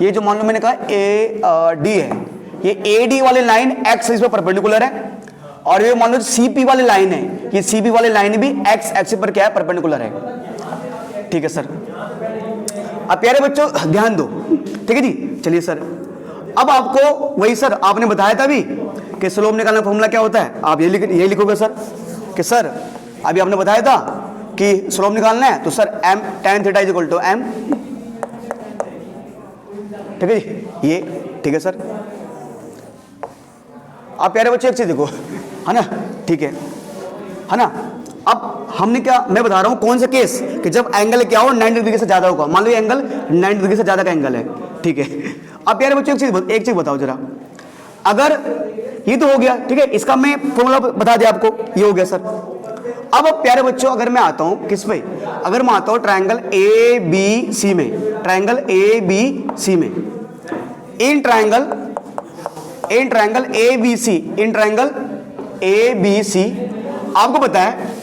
ये जो मान लो मैंने कहा AD है, ये AD वाली लाइन x एक्सिस पर परपेंडिकुलर है, और ये मान लो CP वाली लाइन है, ये CP वाली लाइन भी x एक्सिस पर क्या है, परपेंडिकुलर है। ठीक है सर, अब प्यारे बच्चों ध्यान दो। ठीक है जी, चलिए सर, अब आपको वही सर आपने बताया था अभी कि स्लोप निकालने का फॉर्मूला क्या होता है, आप ये लिखोगे सर कि सर अभी आपने बताया था कि स्लोप निकालना है तो sir m tan theta is equal to m। ठीक है जी, ये ठीक है सर। आप प्यारे बच्चे एक चीज देखो, है ना, ठीक है ना। अब हमने क्या, मैं बता रहा हूं कौन सा केस कि जब एंगल क्या हो 90 डिग्री से ज्यादा होगा। मान लो ये एंगल 90 डिग्री से ज्यादा का एंगल है। ठीक है, अब प्यारे बच्चों एक चीज बताओ जरा, अगर ये तो हो गया, ठीक है, इसका मैं फॉर्मूला बता दिया आपको, ये हो गया सर। अब प्यारे बच्चों अगर मैं आता हूं किस पे, अगर मैं आता हूं ट्रायंगल ABC में, ट्रायंगल ABC में, इन ट्रायंगल ABC आपको पता है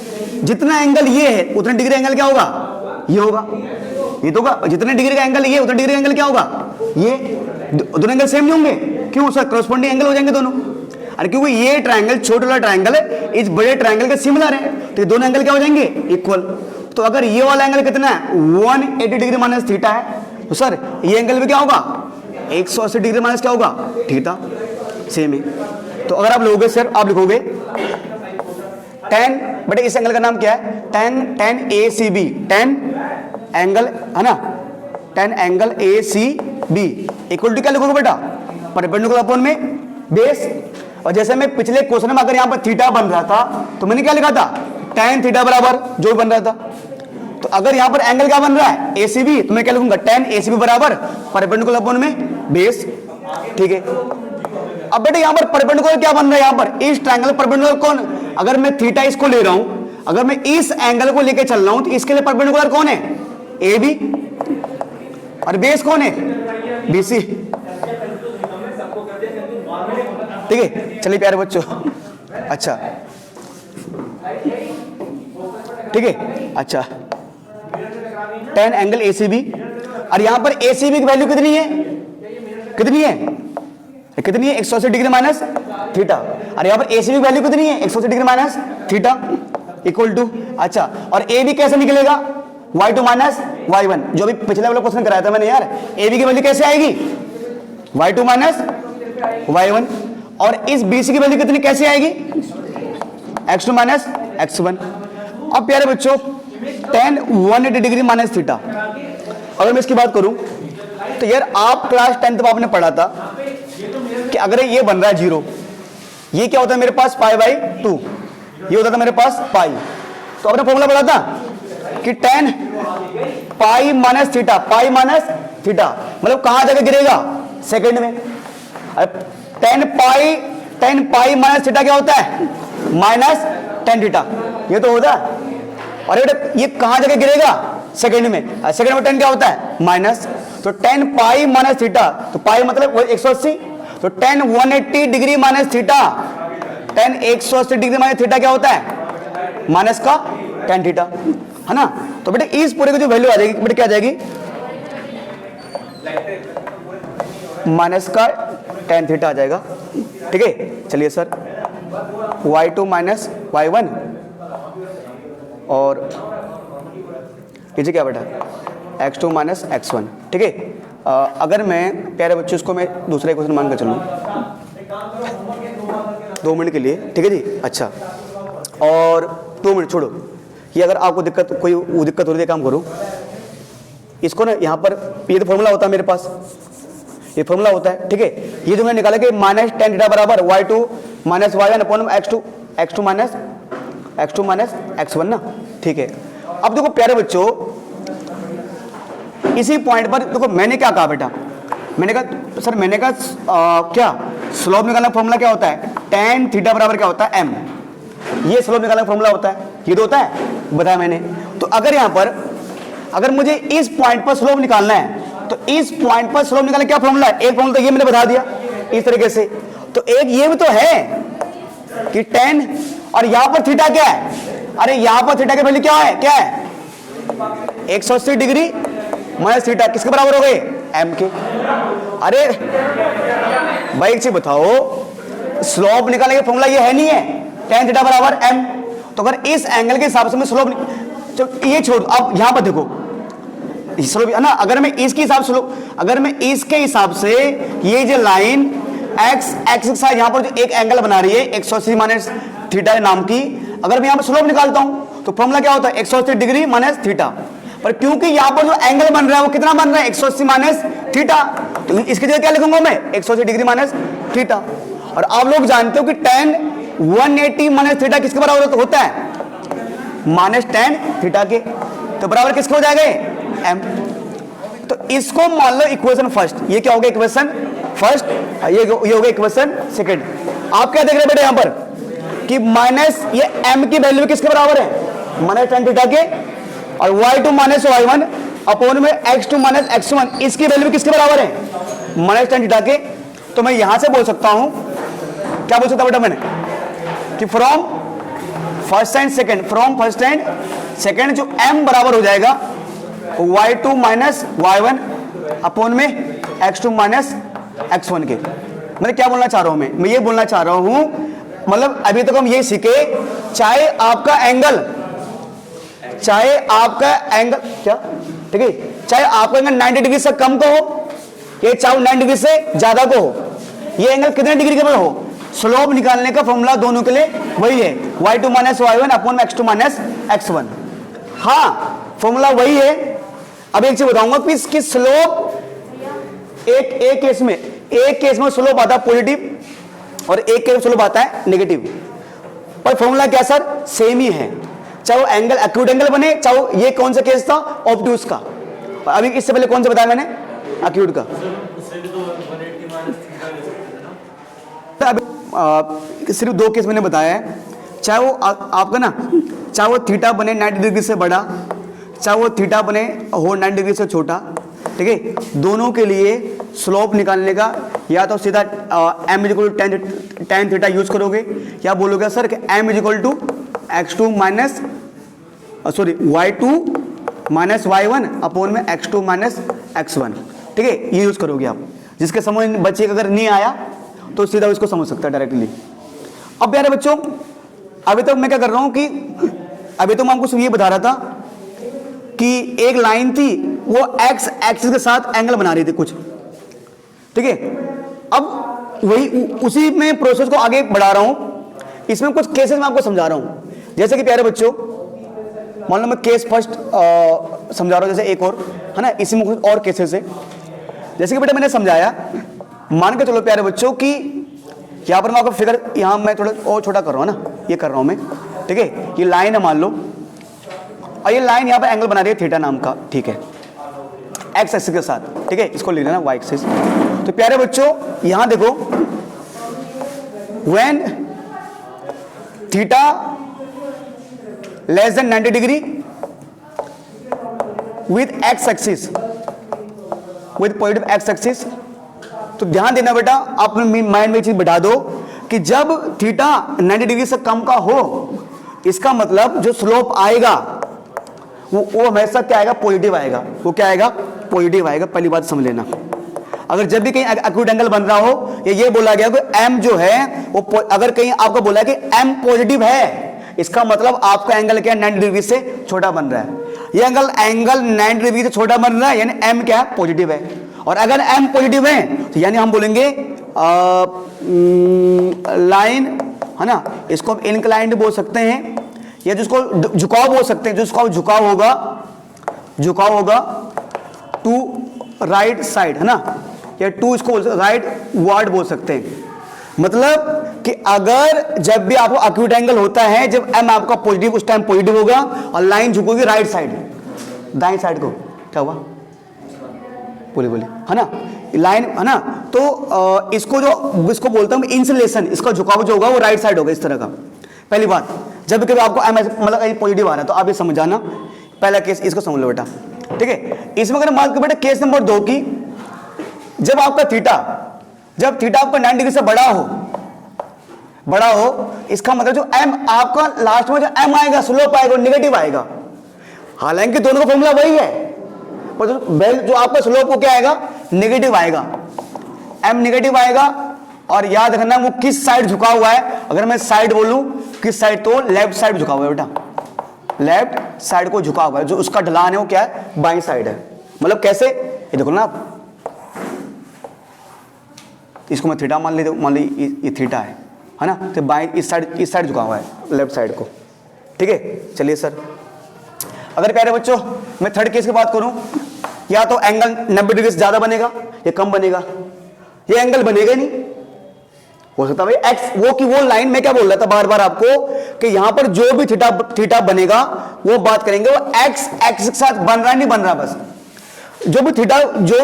जितना एंगल ये है उतना डिग्री एंगल क्या होगा, ये होगा, ये तो होगा। जितने डिग्री का एंगल ये उतना डिग्री एंगल क्या होगा, ये। दोनों एंगल सेम नहीं होंगे, क्यों सर, करस्पॉन्डिंग एंगल हो जाएंगे दोनों। अरे क्योंकि ये ट्रायंगल छोटा वाला ट्रायंगल है इस बड़े ट्रायंगल के सिमिलर है, तो ये दोनों एंगल क्या हो जाएंगे, इक्वल। तो अगर ये वाला एंगल कितना है 180 डिग्री माइनस थीटा है, तो सर ये एंगल भी क्या होगा 180 डिग्री माइनस क्या होगा थीटा, सेम है। तो अगर आप लोगे सर, आप लिखोगे tan, बेटे इस एंगल का नाम क्या है, tan ACB, tan एंगल है ना, tan angle ACB equal to क्या लिखोगे बेटा, परपेंडिकुलर अपॉन में बेस। और जैसे मैं पिछले क्वेश्चन में अगर यहाँ पर थीटा बन रहा था तो मैंने क्या लिखा था tan थीटा बराबर जो बन रहा था। तो अगर यहां पर एंगल क्या बन रहा है ACB, तो मैं क्या लिखूंगा tan ACB बराबर परपेंडिकुलर अपॉन में बेस। ठीक है, अब बेटे यहां पर परपेंडिकुलर क्या बन रहा है, यहां पर इस ट्रायंगल परपेंडिकुलर कौन, अगर मैं थीटा इसको ले रहा हूं, अगर मैं इस एंगल को लेके चल रहा हूं तो इसके लिए परपेंडिकुलर कौन है AB, और बेस कौन है BC। ठीक है, चलिए प्यारे बच्चों, अच्छा ठीक है, अच्छा tan एंगल ACB, और यहां पर ACB की वैल्यू कितनी है, कितनी है, कितनी है 180 डिग्री माइनस थीटा, और यहां पर ACB की वैल्यू कितनी है 180 degree minus theta equal to, अच्छा और AB कैसे निकलेगा y2 माइनस y1, जो भी पिछले वाला क्वेश्चन कराया था मैंने यार, AB की वैल्यू कैसे आएगी y2 माइनस y1, और इस BC की वैल्यू कितनी कैसे आएगी x2 माइनस x1। अब प्यारे बच्चों tan 180 डिग्री माइनस थीटा, अगर मैं इसकी बात करूं तो यार आप क्लास 10th में आपने पढ़ा था कि अगर ये बन रहा है 0, ये क्या होता है मेरे पास π/2, ये होता था मेरे पास पाई, तो आपने फॉर्मूला पढ़ा था कि tan pi minus theta, pi minus theta मतलब कहां जाके गिरेगा सेकंड में। tan पाई माइनस थीटा क्या होता है माइनस tan थीटा, ये तो होता है, और ये कहां जाके गिरेगा सेकंड में, सेकंड में tan क्या होता है माइनस, तो tan पाई माइनस थीटा, तो पाई मतलब 180, तो tan 180 degree minus theta, tan 180 degree minus theta क्या होता है माइनस का tan थीटा, है ना। तो बेटे इस पूरे की जो वैल्यू आ जाएगी बेटे क्या आ जाएगी माइनस का tan थीटा आ जाएगा। ठीक है, चलिए सर y2 माइनस y1, और नीचे क्या बेटा x2 माइनस x1। ठीक है, अगर मैं प्यारे बच्चों इसको मैं दूसरा क्वेश्चन मान कर चलूँ 2 मिनट के लिए, ठीक है जी, अच्छा, और 2 मिनट छोड़ो, ये अगर आपको दिक्कत कोई दिक्कत हो रही है काम करो इसको ना, यहाँ पर ये तो फॉर्मूला होता है मेरे पास, ये फॉर्मूला होता है। ठीक है, ये जो मैंने निकाला कि माइनस tan थीटा बराबर y2 minus y1 upon x2 minus x1 ना। ठीक है, अब देखो प्यारे बच्चों इसी पॉइंट पर देखो मैंने क्या कहा बेटा, मैंने कहा सर, मैंने कहा क्या स्लोप निकालने का फॉर्मूला क्या होता है tan थीटा बराबर क्या होता है m, ये स्लोप निकालने का फॉर्मूला होता है, ये तो होता है बताया मैंने। तो अगर यहाँ पर अगर मुझे इस पॉइंट पर स्लोप निकालना है तो इस पॉइंट पर स्लोप निकालने क्या फॉर्मूला है, एक फॉर्मूला तो ये मैंने बता दिया इस तरीके से, तो एक ये भी तो है कि tan, और यहां पर थीटा क्या है, अरे यहां पर थीटा की वैल्यू क्या है 180 डिग्री माइनस थीटा, किसके बराबर हो गए m के। अरे भाई एक चीज बताओ, स्लोप निकालने का फॉर्मूला ये है नहीं है tan थीटा बराबर m, तो अगर इस एंगल के हिसाब से मैं स्लोप, तो ये छोड़, अब यहां पर देखो स्लोप है ना, अगर मैं इसके हिसाब से अगर मैं इसके हिसाब से ये जो लाइन x एक्सिस के साथ यहां पर जो एक एंगल बना रही है 180 माइनस थीटा नाम की, अगर मैं यहां पर स्लोप निकालता हूं तो फॉर्मूला क्या होता है 180 डिग्री माइनस थीटा, पर क्योंकि यहां पर जो एंगल बन रहा है वो कितना बन रहा है 180 माइनस थीटा, तो इसकी जगह क्या लिखूंगा मैं 180 डिग्री माइनस थीटा। और आप लोग जानते हो कि tan 180 माइनस थीटा किसके बराबर होता है माइनस tan थीटा के, तो बराबर किसके हो जाएगा m। तो इसको मान लो इक्वेशन फर्स्ट, ये क्या होगा इक्वेशन फर्स्ट, ये होगा इक्वेशन सेकंड। आप क्या देख रहे हैं बेटे यहां पर कि माइनस ये m की वैल्यू किसके बराबर है माइनस tan थीटा के, और y2 माइनस y1 अपॉन में x2 माइनस x1, इसकी वैल्यू किसके बराबर है माइनस tan थीटा के। तो मैं यहां से बोल सकता हूं, क्या बोल सकता बेटा मैंने कि from first and second, from first and second जो m बराबर हो जाएगा y2 माइनस y1 अपॉन में x2 माइनस x1 के। मतलब क्या बोलना चाह रहा हूं मैं ये बोलना चाह रहा हूं, मतलब अभी तक हम ये सीखे चाहे आपका एंगल क्या, ठीक है, चाहे आपका एंगल 90 डिग्री से कम का हो या चाहे 90 डिग्री से ज्यादा को हो, ये एंगल कितने डिग्री के हो, स्लोप निकालने का फॉर्मूला दोनों के लिए वही है y2 माइनस y1 अपॉन में x2 माइनस x1। हाँ फॉर्मूला वही है। अब एक चीज बताऊंगा कि इसकी स्लोप एक केस में स्लोप आता है पॉजिटिव और एक केस में स्लोप आता है नेगेटिव, पर फॉर्मूला क्या सर सेम ही है। चाहे वो एंगल एक्यूट एंगल बने, चाहे वो ये कौन सा केस था, ऑब्ट्यूस का। अभी इससे पहले कौन सा बताया मैंने, एक्यूट का। अभी सिर्फ 2 केस मैंने बताया है, चाहे वो आपका ना, चाहे वो थीटा बने 90 डिग्री से बड़ा, चाहे वो थीटा बने हो 90 डिग्री से छोटा, ठीक है। दोनों के लिए स्लोप निकालने का या तो सीधा m equal to tan theta use करोगे, या बोलोगे सर कि m equal to x2 minus y2 minus y1 upon में x2 माइनस x1, ठीक है, ये यूज करोगे आप। जिसके समझ बच्चे का अगर नहीं आया तो सीधा इसको समझ सकता है डायरेक्टली। अब प्यारे बच्चों, अभी तक मैं क्या कर रहा हूं कि अभी तो मैं आपको सिर्फ ये बता रहा था कि एक लाइन थी, वो x एक्सिस के साथ एंगल बना रही थी कुछ, ठीक है। अब वही उसी में प्रोसेस को आगे बढ़ा रहा हूं। इसमें कुछ केसेस मैं आपको समझा रहा हूं। जैसे कि प्यारे बच्चों, मान लो मैं केस फर्स्ट समझा रहा हूं, जैसे एक और है ना, इसमें कुछ और केसेस है। जैसे कि बेटा मैंने समझाया, मान के चलो प्यारे बच्चों कि यहां पर मैं आपको फिगर, यहां मैं थोड़ा और छोटा कर रहा हूं ना, ये कर रहा हूं मैं, ठीक है। ये लाइन है मान लो, और ये लाइन यहां पर एंगल बना रही है थीटा नाम का, ठीक है, एक्स एक्सिस के साथ, ठीक है। इसको ले लेना वाई एक्सिस। तो प्यारे बच्चों यहां देखो, when theta less than 90 degree with x axis, with positive x axis, तो ध्यान देना बेटा, अपने माइंड में चीज बिठा दो कि जब थीटा 90 डिग्री से कम का हो, इसका मतलब जो स्लोप आएगा वो हमेशा क्या आएगा, पॉजिटिव आएगा। वो क्या आएगा, पॉजिटिव आएगा। पहली बात समझ लेना। अगर जब भी कहीं एक्यूट एंगल बन रहा हो, ये बोला गया कि m जो है वो, अगर कहीं आपको बोला है कि m पॉजिटिव है, इसका मतलब आपका एंगल क्या है, 90 डिग्री से छोटा बन रहा है। ये एंगल 90 डिग्री से छोटा बन रहा है, यानी m क्या है, पॉजिटिव है। और अगर m पॉजिटिव है तो यानी हम बोलेंगे लाइन, है ना, इसको हम इंक्लाइंड बोल सकते हैं, या जिसको झुकाव बोल सकते हैं। जिसको झुकाव होगा टू राइट साइड, है ना, या टू इसको राइट वार्ड बोल सकते हैं। मतलब कि अगर जब भी आपको एक्यूट एंगल होता है, जब m आपका पॉजिटिव, उस टाइम पॉजिटिव होगा और लाइन झुकोगी राइट साइड, दाएं साइड को। क्या हुआ, बोलिए, है ना, लाइन, है ना। तो इसको बोलता हूं इंसुलेशन, इसका झुकाव जो होगा वो राइट साइड होगा, इस तरह का। पहली बात, जब कभी आपको मतलब पॉजिटिव आ रहा है तो आप ये समझ जाना। पहला केस इसको समझ लो बेटा, ठीक है। इसमें अगर मान बेटा केस नंबर 2 की, जब थीटा आपका 90 डिग्री से बड़ा हो, इसका मतलब जो m आपका लास्ट में जो m आएगा, स्लोप आएगा, नेगेटिव आएगा। हालांकि दोनों का फॉर्मूला वही है, पर जो आपका स्लोप को क्या आएगा, नेगेटिव आएगा, m नेगेटिव आएगा। और याद रखना वो किस साइड झुका हुआ है। अगर मैं साइड बोलूं किस साइड, तो लेफ्ट साइड झुका हुआ है बेटा, लेफ्ट साइड को झुका हुआ है। जो उसका ढलान है वो क्या है, बाईं साइड है। मतलब कैसे, ये देखो ना आप, इसको मैं थीटा मान ली ये थीटा है ना, तो बाईं इस साइड झुका हुआ है, लेफ्ट साइड को, ठीक है। चलिए सर, अगर प्यारे बच्चों मैं थर्ड केस की बात करूं, या तो एंगल 90 डिग्री से ज्यादा बनेगा या कम बनेगा, ये एंगल बनेगा नहीं, हो सकता है एक्स, वो लाइन मैं क्या बोल रहा था बार बार आपको कि यहां पर जो भी थीटा बनेगा, वो बात करेंगे वो एक्स एक्सिस के साथ बन रहा है, नहीं बन रहा। बस जो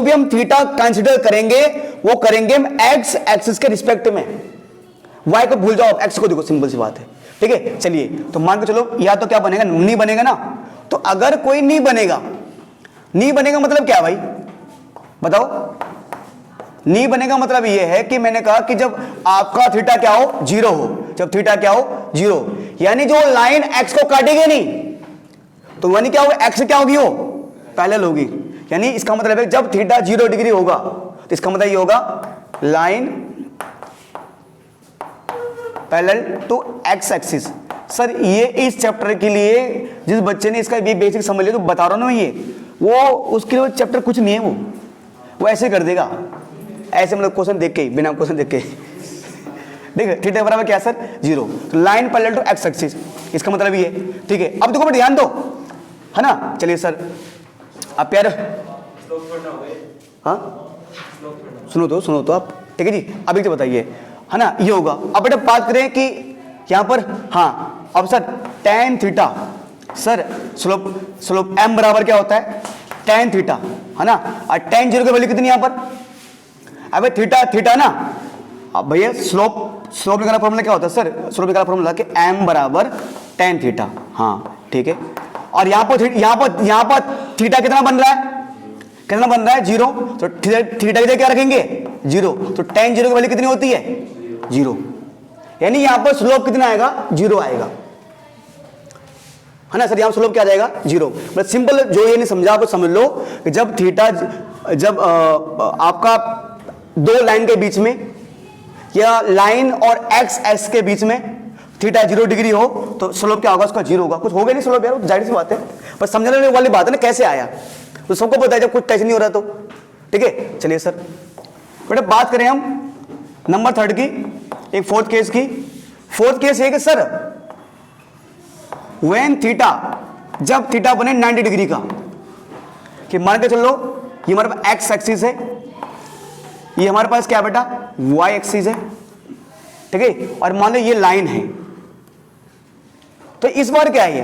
भी हम थीटा कंसीडर करेंगे, वो करेंगे हम एक्स एक्सिस के रिस्पेक्ट में। वाई को भूल जाओ, एक्स को देखो, सिंपल सी बात है, ठीक है। चलिए, तो मान के चलो, या तो क्या बनेगा, नहीं बनेगा ना। तो अगर कोई नहीं बनेगा मतलब क्या भाई, बताओ। नहीं बनेगा मतलब ये है कि मैंने कहा कि जब आपका थीटा क्या हो, 0 हो, जब थीटा क्या हो, 0, यानी जो लाइन एक्स को काटेगी नहीं, तो यानी क्या होगा, एक्स क्या होगी, वो पैरेलल होगी। यानी इसका मतलब है जब थीटा 0 डिग्री होगा, तो इसका मतलब ये होगा line parallel to x axis. Sir ये इस चैप्टर के लिए जिस बच्चे ने इसका ये बेसिक समझ लिया, तो बता रहा हूं ना, ये वो उसके लिए चैप्टर कुछ नहीं है, वो ऐसे कर देगा, ऐसे मतलब क्वेश्चन देख के, बिना क्वेश्चन देख के। देखिए थीटा बराबर क्या सर, 0, तो line parallel to x axis, इसका मतलब ये, ठीक है। अब देखो ध्यान दो, है ना। चलिए सर, आप यार, हाँ सुनो तो आप, ठीक है जी। अभी तो बताइए, है ना, ये होगा। अब बेटा बात करें कि यहां पर, हाँ, अब sir tan theta sir slope m बराबर क्या होता है, tan थीटा, है ना। और tan जीरो की वैल्यू कितनी यहाँ पर, अबे थीटा ना। अब भैया स्लोप निकालना फॉर्मूला क्या होता है सर, स्लोप निकालना फॉर्मूला कि m बराबर tan थीटा, हाँ ठीक है। और यहाँ पर थीटा कितना बन रहा है, जीरो, तो थीटा की जगह क्या रखेंगे, जीरो, तो tan जीरो की वैल्यू कितनी होती है, जीरो, यानी यहाँ पर स्लोप कितना आएगा, जीरो आएगा, है ना सर। यहाँ स्लोप क्या आ जाएगा, जीरो। मतलब सिंपल, जो ये नहीं समझा आप समझ लो कि जब आपका दो लाइन के बीच में या लाइन और एक्स के बीच में थीटा 0 डिग्री हो तो स्लोप क्या होगा, उसका जीरो होगा। कुछ होगा नहीं स्लोप यार, जाहिर सी बात है, पर समझने वाली बात है ना, कैसे आया तो सबको पता है, जब कुछ टच नहीं हो रहा तो ठीक है। चलिए सर बेटा बात करें हम नंबर 3 की, एक फोर्थ केस की। फोर्थ केस है कि सर व्हेन थीटा, जब थीटा बने 90 डिग्री का, कि मान के चलो ये हमारे पास एक्स एक्सिस है, ये हमारे पास क्या बेटा वाई एक्सिस है, ठीक है, और मान लो ये लाइन है, तो इस बार क्या है,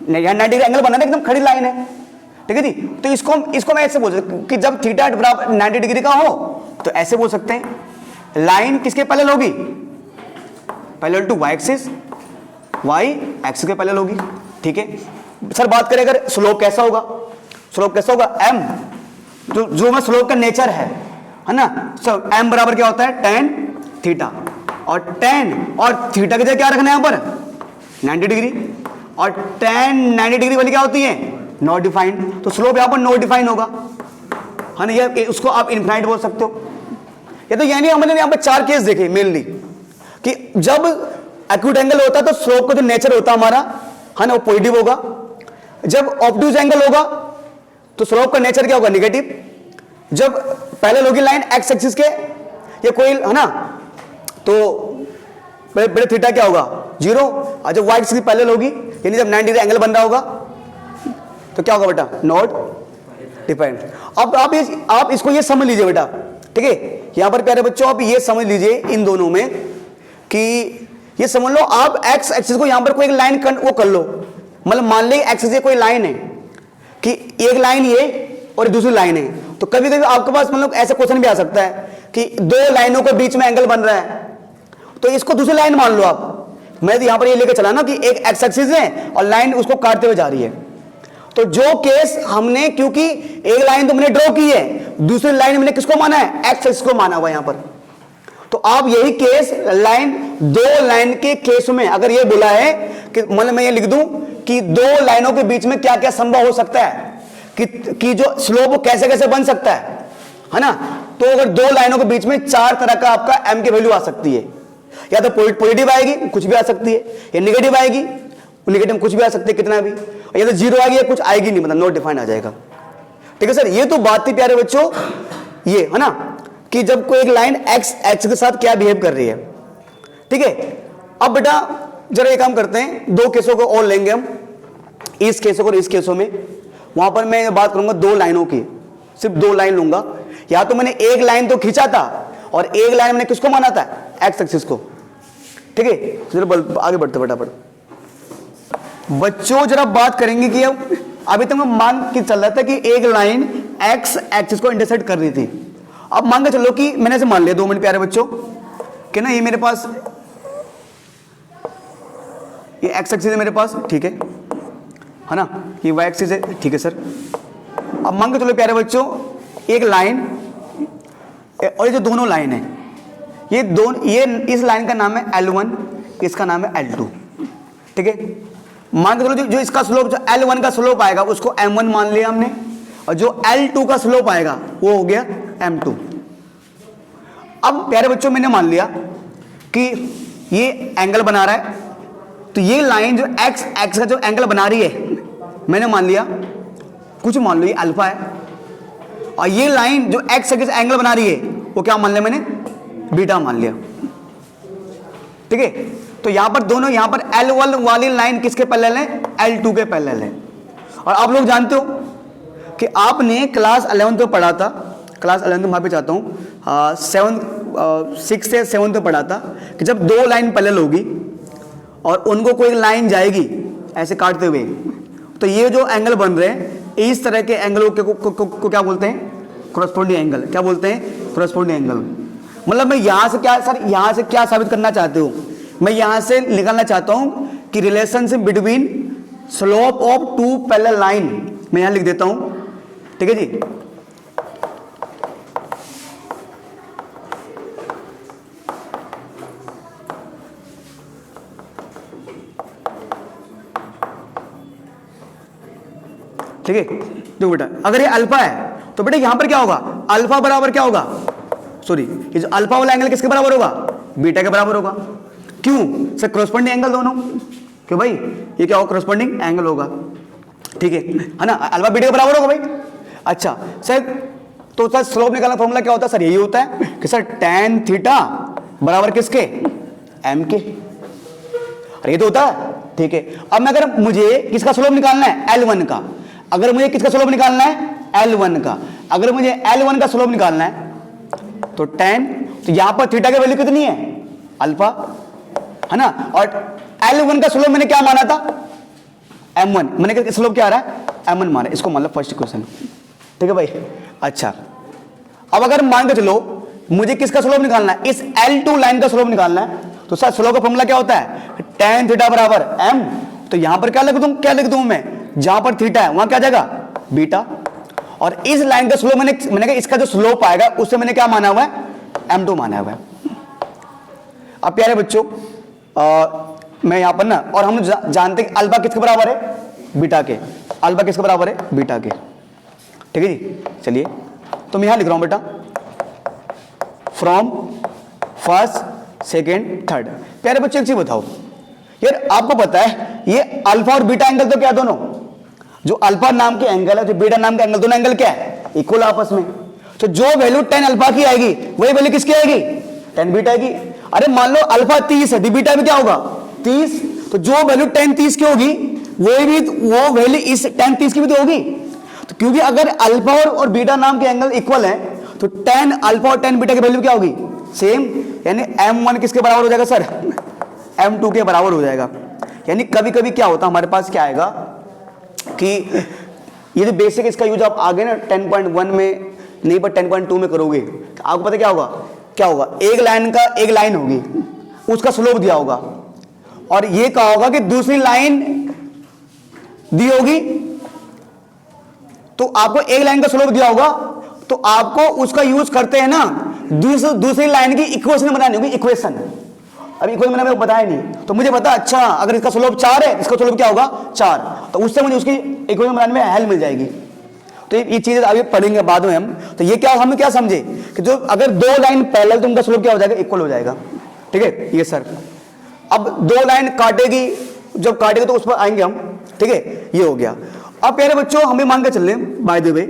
ये यहां 90 डिग्री एंगल बना है, एकदम खड़ी लाइन है, ठीक है जी। तो इसको मैं ऐसे बोल सकता हूं कि जब थीटा बराबर 90 डिग्री का हो तो ऐसे बोल सकते हैं, लाइन किसके पैरेलल होगी, parallel to y axis, y axis के पैरेलल होगी, ठीक है। सर बात करें अगर स्लोप कैसा होगा, स्लोप कैसा होगा, m, जो मैं स्लोप का नेचर है ना। सर m बराबर क्या होता है, tan थीटा, और tan और थीटा की जगह क्या रखना है यहाँ पर 90 डिग्री, और tan 90 डिग्री वाली क्या होती है, नॉट डिफाइंड, तो स्लोप यहाँ पर नॉट डिफाइंड होगा, है ना। ये उसको आप इनफाइनाइट बोल सकते हो। ये तो यानी हमने यहाँ पर 4 केस देखे मेनली, कि जब एक्यूट एंगल होता है तो स्लोप का जो नेचर होता है हमारा, है ना, वो पॉजिटिव होगा। जब ऑब्ट्यूज एंगल होगा तो स्लोप का नेचर क्या होगा, नेगेटिव। जब पहले होगी लाइन एक्स एक्सिस के, ये कोई है ना, तो बड़े थीटा क्या होगा, जीरो, और जब वाई एक्सिस की पहले होगी, यानी जब 90 डिग्री एंगल बन रहा होगा तो क्या होगा बेटा, नॉट डिफाइंड। अब आप इसको ये समझ लीजिए बेटा, ठीक है। यहां पर प्यारे बच्चों आप ये समझ लीजिए इन दोनों में कि ये समझ लो आप एक्स एक्सिस को यहां पर कोई एक लाइन वो कर लो, मतलब मान ली एक्सिस से कोई लाइन है कि एक लाइन ये और दूसरी लाइन है, तो कभी कभी आपके पास मतलब ऐसा क्वेश्चन भी आ सकता है कि दो लाइनों के बीच में एंगल बन रहा है, तो इसको दूसरी लाइन मान लो आप। मैं तो यहां पर ये लेकर चला ना कि एक एक्स एक्सिस है और लाइन उसको काटते हुए जा रही है, तो जो केस हमने, क्योंकि एक लाइन तो मैंने ड्रॉ की है, दूसरी लाइन मैंने किसको माना है, एक्स एक्सिस को माना हुआ यहां पर। तो आप यही केस दो लाइन के केस में अगर ये बोला है कि मतलब मैं ये लिख दूं कि दो लाइनों के बीच में क्या क्या संभव हो सकता है, कि जो स्लोप कैसे कैसे बन सकता है ना, तो अगर दो लाइनों के बीच में 4 तरह का आपका m की वैल्यू आ सकती है, या तो पॉजिटिव आएगी, कुछ भी आ सकती है, या नेगेटिव आएगी, नेगेटिव कुछ भी आ सकती है, कितना भी, या तो जीरो आएगी, कुछ आएगी नहीं, मतलब नॉट डिफाइंड आ जाएगा, ठीक है सर। ये तो बात थी प्यारे बच्चों, ये है ना, कि जब कोई एक लाइन एक्स के साथ क्या बिहेव कर रही है, ठीक है। अब बेटा जरा एक काम करते हैं, 2 केसों को और लेंगे हम, इस केसों और इस केसों में। वहां पर मैं बात करूंगा 2 लाइनों की, सिर्फ 2 लाइन लूंगा। या तो मैंने एक लाइन तो खींचा था और एक लाइन मैंने किसको माना था, एक्स एक्सिस को, ठीक है। चलो आगे बढ़ते फटाफट। बच्चों जरा बात करेंगे कि अब अभी तक मैं मान के चल रहा था कि एक लाइन एक्स एक्सिस को इंटरसेक्ट कर रही थी। अब मान के चलो कि मैंने ऐसे मान लिया 2 मिनट प्यारे बच्चों कि ना, ये मेरे पास ये एक्स एक्सिस है मेरे पास, ठीक है ना, ये वाई एक्सिस है, ठीक है सर। अब मान के चलो प्यारे बच्चों एक लाइन और ये जो दोनों लाइन है, ये इस लाइन का नाम है L1, इसका नाम है L2, ठीक है। मान के चलो जो इसका स्लोप, जो L1 का स्लोप आएगा उसको M1 मान लिया हमने, और जो L2 का स्लोप आएगा वो हो गया M2। अब प्यारे बच्चों मैंने मान लिया कि ये एंगल बना रहा है, तो ये लाइन जो एक्स का जो एंगल बना रही है मैंने मान लिया, कुछ मान लो ये अल्फा है, और ये लाइन जो एक्स एक्सिस एंगल बना रही है वो क्या मान लिया मैंने, बीटा मान लिया, ठीक है। तो यहां पर दोनों, यहां पर L1 वाली लाइन किसके पैरेलल है, L2 के पैरेलल है। और आप लोग जानते हो कि आपने क्लास 11 तो पढ़ा था, क्लास 11 तो वहां पे चाहता हूं 6 से 7 तो पढ़ा था कि जब 2 लाइन पैरेलल होगी और उनको कोई लाइन जाएगी ऐसे काटते हुए, तो ये जो एंगल बन रहे हैं इस तरह के एंगलों को क्या बोलते हैं? Corresponding angle. क्या बोलते हैं? Corresponding angle. मतलब मैं यहां से क्या सर, यहां से क्या साबित करना चाहती हूं? मैं यहां से निकालना चाहता हूं कि relationship between slope of two parallel line, मैं यहां लिख देता हूं, ठीक है जी। ठीक है, देखो बेटा, अगर ये अल्फा है तो बेटा यहां पर क्या होगा? अल्फा बराबर क्या होगा? सॉरी, ये जो अल्फा वाला एंगल किसके बराबर होगा? बीटा के बराबर होगा। क्यों सर? करस्पॉन्डिंग एंगल दोनों, क्यों भाई? ये क्या होगा? करस्पॉन्डिंग एंगल होगा, ठीक है ना? अल्फा बीटा के बराबर होगा भाई। अच्छा सर, तो सर स्लोप निकालना फॉर्मूला क्या होता है सर? यही होता है कि सर tan थीटा बराबर किसके? m के। अरे ये तो होता है, ठीक है। अब मैं अगर मुझे किसका स्लोप निकालना है? L1 का। अगर मुझे किसका स्लोप निकालना है? L1 का। अगर मुझे L1 का स्लोप निकालना है तो tan, तो यहां पर थीटा की वैल्यू कितनी है? अल्फा, है ना? और L1 का स्लोप मैंने क्या माना था? M1। मैंने स्लोप क्या आ रहा है? M1 माना। इसको मान लो फर्स्ट इक्वेशन, ठीक है भाई। अच्छा, अब अगर मान के चलो मुझे किसका स्लोप निकालना है? इस L2 लाइन का स्लोप निकालना है, तो सर स्लोप का फॉर्मूला क्या होता है? tan थीटा बराबर m। तो यहां पर क्या लिख दूं मैं? जहां पर थीटा है वहां क्या जाएगा? बीटा। और इस लाइन का स्लोप मैंने कहा इसका जो स्लोप आएगा उससे मैंने क्या माना हुआ है? m2 माना हुआ है। अब प्यारे बच्चों, मैं यहां पर ना, और हम जानते हैं अल्फा किसके बराबर है? बीटा के। अल्फा किसके बराबर है? बीटा के, ठीक है जी। चलिए, तो मैं यहां लिख रहा हूं बेटा, फ्रॉम फर्स्ट सेकेंड थर्ड। प्यारे बच्चों एक चीज बताओ यार, आपको पता है ये अल्फा और बीटा एंगल तो क्या दोनों, जो अल्फा नाम के एंगल है, जो बीटा नाम के एंगल, दोनों एंगल क्या है? इक्वल आपस में। तो जो वैल्यू tan अल्फा की आएगी वही वैल्यू किसकी आएगी? tan बीटा की। अरे मान लो अल्फा 30 है, बीटा में क्या होगा? 30। तो जो वैल्यू tan 30 की होगी वो वैल्यू इस tan 30 की भी तो होगी। तो क्योंकि अगर अल्फा और बीटा नाम के एंगल इक्वल है तो tan अल्फा और tan बीटा की वैल्यू क्या होगी? सेम। यानी m1 किसके बराबर हो जाएगा सर? m2 के बराबर हो जाएगा। यानी कभी कभी क्या होता है हमारे पास, क्या आएगा कि ये जो बेसिक इसका यूज आप आगे ना 10.1 में नहीं पर 10.2 में करोगे, आपको पता क्या होगा? क्या होगा? एक लाइन होगी, उसका स्लोप दिया होगा, और ये कहा होगा कि दूसरी लाइन दी होगी, तो आपको एक लाइन का स्लोप दिया होगा, तो आपको उसका यूज करते हैं ना दूसरी लाइन की इक्वेशन बनानी होगी। इक्वेशन अभी इक्वेशन मैंने आपको बताया नहीं, तो मुझे पता अच्छा अगर इसका स्लोप 4 है, इसका स्लोप क्या होगा? 4, तो उससे मुझे उसकी इक्वेशन बनाने में हेल्प मिल जाएगी। तो ये चीजें अभी पढ़ेंगे बाद में हम। तो ये क्या हम क्या समझे कि जो अगर दो लाइन पैरेलल तो उनका स्लोप क्या हो जाएगा? इक्वल हो जाएगा, ठीक है। ये सर अब दो लाइन काटेगी, जब काटेगी तो उस पर आएंगे हम, ठीक है। ये हो गया। अब प्यारे बच्चों हमें मान के चल रहे बाय द वे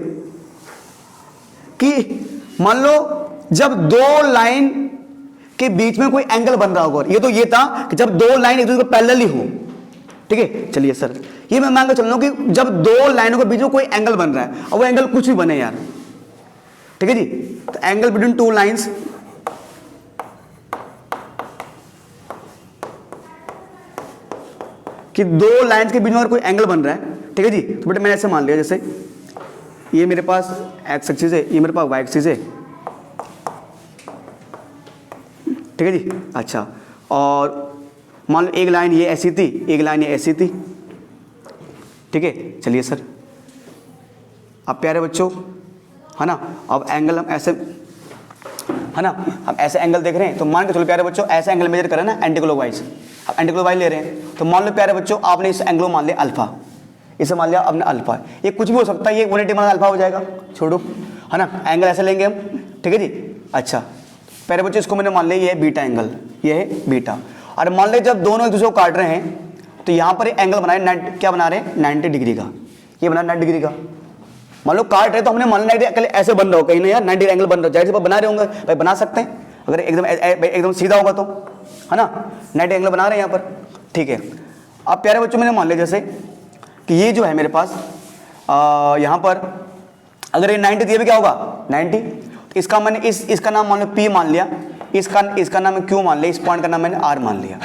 कि मान लो जब दो लाइन के बीच में कोई एंगल बन रहा होगा, ये तो ये था कि जब दो लाइन एक दूसरे को पैरेलल ही हो, ठीक है। चलिए सर, ये मैं मान के चल रहा हूं कि जब दो लाइनों के बीच में कोई एंगल बन रहा है, और वो एंगल कुछ भी बने यार, ठीक है जी। तो एंगल बिटवीन टू लाइंस, कि दो लाइंस के बीच में अगर कोई एंगल बन रहा है, ठीक है जी। तो बेटा मैंने ऐसे मान लिया, जैसे ये मेरे पास एक्स एक्सिस है, ये मेरे पास वाई एक्सिस है, ठीक है जी। अच्छा, और मान लो एक लाइन ये ऐसी थी, एक लाइन ये ऐसी थी, ठीक है। चलिए सर, अब प्यारे बच्चों है ना, अब एंगल हम ऐसे, है ना, हम ऐसे एंगल देख रहे हैं, तो मान के चलो प्यारे बच्चों ऐसे एंगल मेजर करें ना एंटी क्लॉकवाइज, अब एंटी क्लॉकवाइज ले रहे हैं, तो मान लो प्यारे बच्चों आपने इस एंगल को मान लिया अल्फा, इसे मान लिया आपने अल्फा, ये कुछ भी हो सकता है, ये 180 मान अल्फा हो जाएगा, छोड़ो, है ना। एंगल ऐसे लेंगे हम, ठीक है जी। अच्छा प्यारे बच्चों इसको मैंने मान लिया ये है बीटा एंगल, ये है बीटा। और मान लिया जब दोनों एक दूसरे को काट रहे हैं तो यहाँ पर एंगल बना रहे, क्या बना रहे हैं? 90 डिग्री का, ये बना 90 डिग्री का। मान लो काट रहे तो हमने मान लिया ऐसे बन रहा हो, कहीं ना यार 90 एंगल बन रहा हो, जाहिर से बना रहे होंगे भाई, बना सकते हैं अगर एकदम सीधा होगा तो, है ना। 90 एंगल बना रहे हैं यहाँ पर, ठीक है। अब प्यारे बच्चों मैंने मान लिया जैसे कि ये जो है मेरे पास यहाँ पर अगर ये 90 दिए भी क्या होगा? 90। इसका मैंने इसका नाम मान लो P मान लिया, इसका नाम Q मान लिया, इस पॉइंट का नाम मैंने R मान लिया।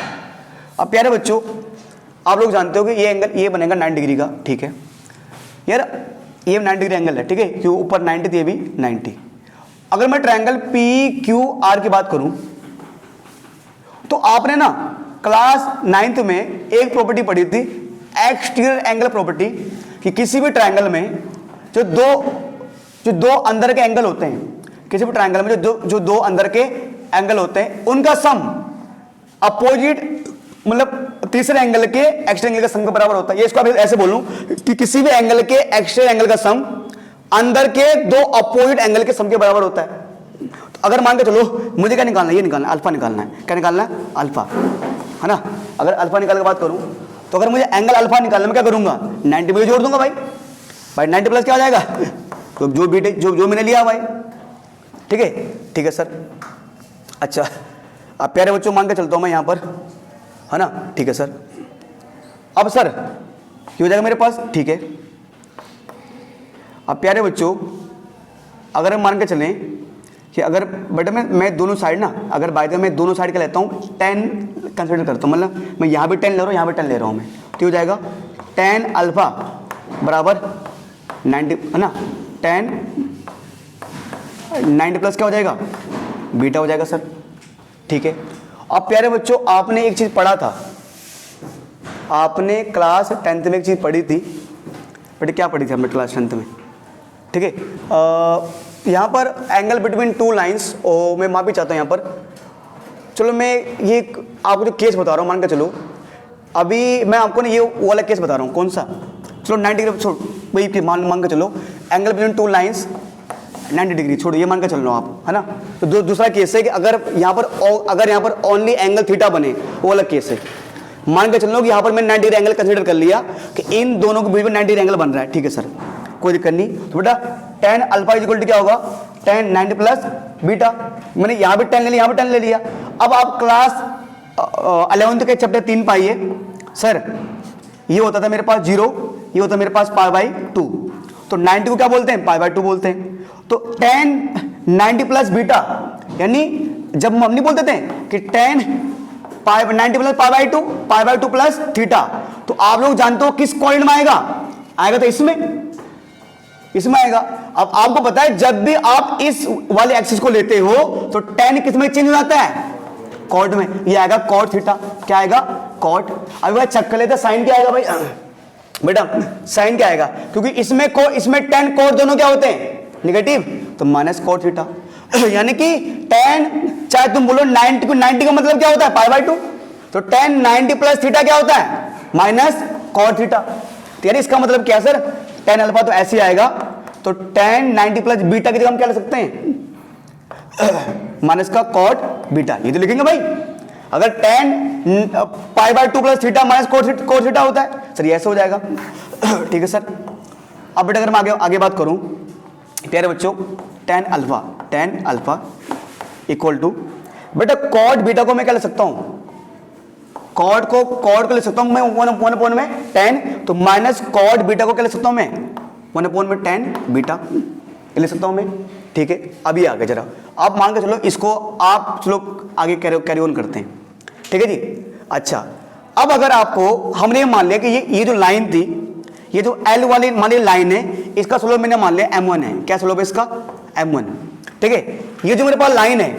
अब प्यारे बच्चों आप लोग जानते हो कि ये एंगल ये बनेगा 90 डिग्री का, ठीक है यार, ये 90 डिग्री एंगल है, ठीक है, क्यों ऊपर 90 ये भी 90। अगर मैं ट्रायंगल पी क्यू आर की बात करूं तो आपने ना क्लास 9th में एक प्रॉपर्टी पढ़ी थी, एक्सटीरियर एंगल प्रॉपर्टी, कि किसी भी ट्रायंगल में जो दो अंदर के एंगल होते हैं, किसी भी ट्रायंगल में जो दो अंदर के एंगल होते हैं उनका सम अपोजिट मतलब तीसरे एंगल के एक्सट्रा एंगल का सम के बराबर होता है। ये इसको आप ऐसे बोलूं कि किसी भी एंगल के एक्सट्रा एंगल का सम अंदर के दो अपोजिट एंगल के सम के बराबर होता है। तो अगर मान के चलो मुझे क्या निकालना है, ये निकालना है, अल्फा निकालना है, क्या निकालना है, अल्फा, है ना। अगर अल्फा निकाल के बात करूं तो अगर मुझे एंगल अल्फा निकालना, मैं क्या करूंगा, 90 में जोड़ दूंगा भाई 90 प्लस क्या आ जाएगा, तो जो बीटे जो मैंने लिया भाई, ठीक है सर। अच्छा अब प्यारे बच्चों मान के चलता हूं मैं यहां पर, है ना, ठीक है सर। अब सर क्या हो जाएगा मेरे पास, ठीक है। अब प्यारे बच्चों अगर हम मान के चलें कि अगर बेटा मैं दोनों साइड ना, अगर बाय द वे मैं दोनों साइड का लेता हूँ 10 कंसिडर करता हूँ, मतलब मैं यहाँ भी 10 ले रहा हूँ, यहाँ भी 10 ले रहा हूँ मैं, तो हो जाएगा 10 अल्फा बराबर 90, है ना, 10 90 प्लस क्या हो जाएगा, बीटा हो जाएगा सर, ठीक है। अब प्यारे बच्चों आपने एक चीज़ पढ़ा था, आपने क्लास 10th में एक चीज़ पढ़ी थी, बेटे क्या पढ़ी थी हमने क्लास 10th में, ठीक है। यहाँ पर एंगल बिटवीन टू लाइंस, और मैं माफी चाहता हूँ यहाँ पर, चलो मैं ये आपको जो केस बता रहा हूँ मान के चलो, अभी मैं आपको ना ये वाला केस बता रहा हूँ, कौन सा, चलो 90 डिग्री वही मान के चलो, angle between two lines 90 degree छोड़ो, ये मान के चल रहा हूँ आप, है ना। तो दूसरा केस है कि अगर यहाँ पर ओनली एंगल थीटा बने, वो अलग केस है। मान के चल लो कि यहाँ पर मैं 90 डिग्री एंगल कंसीडर कर लिया कि इन दोनों के बीच में 90 डिग्री एंगल बन रहा है, ठीक है सर, कोई दिक्कत नहीं। तो बेटा 10 अल्फा इज इक्वल टू क्या होगा, 10 90 प्लस बीटा, मैंने यहाँ भी 10 ले लिया, यहाँ भी 10 ले लिया। अब आप क्लास 11th के चैप्टर 3 पाइए सर, ये होता था मेरे पास 0, ये होता मेरे पास पाई बाई 2, तो 90 को क्या बोलते हैं, पाई बाई 2 बोलते हैं। तो 10 90 प्लस बीटा, यानी जब हम नहीं बोलते थे कि 10 पाई 90 plus pi by 2 plus theta, तो आप लोग जानते हो किस कोऑर्डिनेट में आएगा तो इसमें आएगा। अब आपको पता है जब भी आप इस वाले एक्सिस को लेते हो तो 10 किस में चेंज हो जाता है, कॉट में, ये आएगा कॉट थीटा, क्या आएगा, कॉट। अब भाई चक्कर लेते साइन क्या आएगा भाई, बेटा साइन क्या आएगा, क्योंकि इसमें 10 कोट दोनों क्या होते हैं, नेगेटिव, तो माइनस कॉट थीटा। यानी कि 10 चाहे तुम बोलो 90 का मतलब क्या होता है, पाई बाई 2, तो 10 90 प्लस थीटा क्या होता है, माइनस कॉट थीटा। तो यानी इसका मतलब क्या सर, 10 अल्फा तो ऐसे आएगा, तो 10 90 प्लस बीटा की जगह हम क्या ले सकते हैं, माइनस का कॉट बीटा, ये तो लिखेंगे भाई। अगर 10 pi by 2 plus theta minus cot theta होता है सर, ये ऐसे हो जाएगा, ठीक है सर। अब बेटा अगर मैं आगे बात करूं प्यारे बच्चों, 10 अल्फा इक्वल टू, बेटा कॉट बीटा को मैं क्या ले सकता हूं, कॉट को ले सकता हूं मैं 1 में 10, तो माइनस कॉट बीटा को क्या ले सकता हूं मैं, 1 में 10 बीटा ले सकता हूं मैं, ठीक है। अभी आगे जरा आप मान के चलो इसको, आप चलो आगे कैरी ऑन करते हैं, ठीक है जी। अच्छा अब अगर आपको हमने मान लिया कि ये जो लाइन थी, ये जो L वाली मान लिया लाइन है, इसका स्लोप मैंने मान लिया m1 है, क्या स्लोप है इसका, m1, ठीक है। ये जो मेरे पास लाइन है,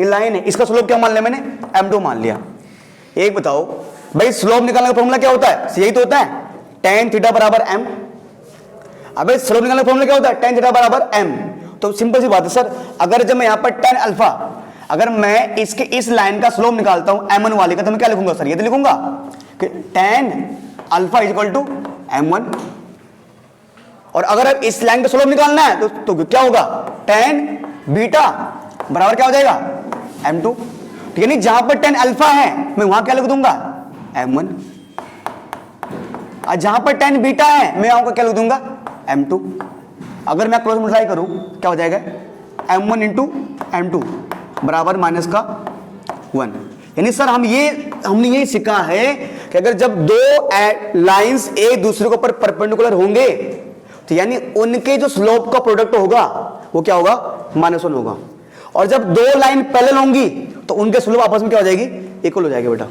ये लाइन है, इसका स्लोप क्या मान लिया मैंने, m2 मान लिया। एक बताओ भाई स्लोप निकालने का फॉर्मूला क्या होता है, यही तो होता है, tan थीटा बराबर m। अबे स्लोप निकालने का फॉर्मूला क्या होता है, tan थीटा बराबर m। तो सिंपल सी बात है सर, अगर जब मैं यहाँ पर 10 अल्फा, अगर मैं इसके इस लाइन का स्लोप निकालता हूं m1 वाले का, तो मैं क्या लिखूंगा सर, ये तो लिखूंगा कि tan alpha is equal to m1। और अगर अब इस लाइन का स्लोप निकालना है तो क्या होगा, tan बीटा बराबर क्या हो जाएगा, m2। यानी जहां पर 10 अल्फा है मैं वहां क्या लिख दूंगा, m1, और जहां पर 10 बीटा है मैं वहां क्या लिख दूंगा, m2। अगर मैं क्रॉस मल्टीप्लाई करूं क्या हो जाएगा, m1 इंटू m2 बराबर माइनस का 1। यानी सर हमने ये सीखा है कि अगर जब दो लाइंस एक दूसरे के ऊपर परपेंडिकुलर होंगे तो यानी उनके जो स्लोप का प्रोडक्ट होगा वो क्या होगा, -1 होगा। और जब दो लाइन पैरेलल होंगी तो उनके स्लोप आपस में क्या हो जाएगी, इक्वल हो जाएगी बेटा,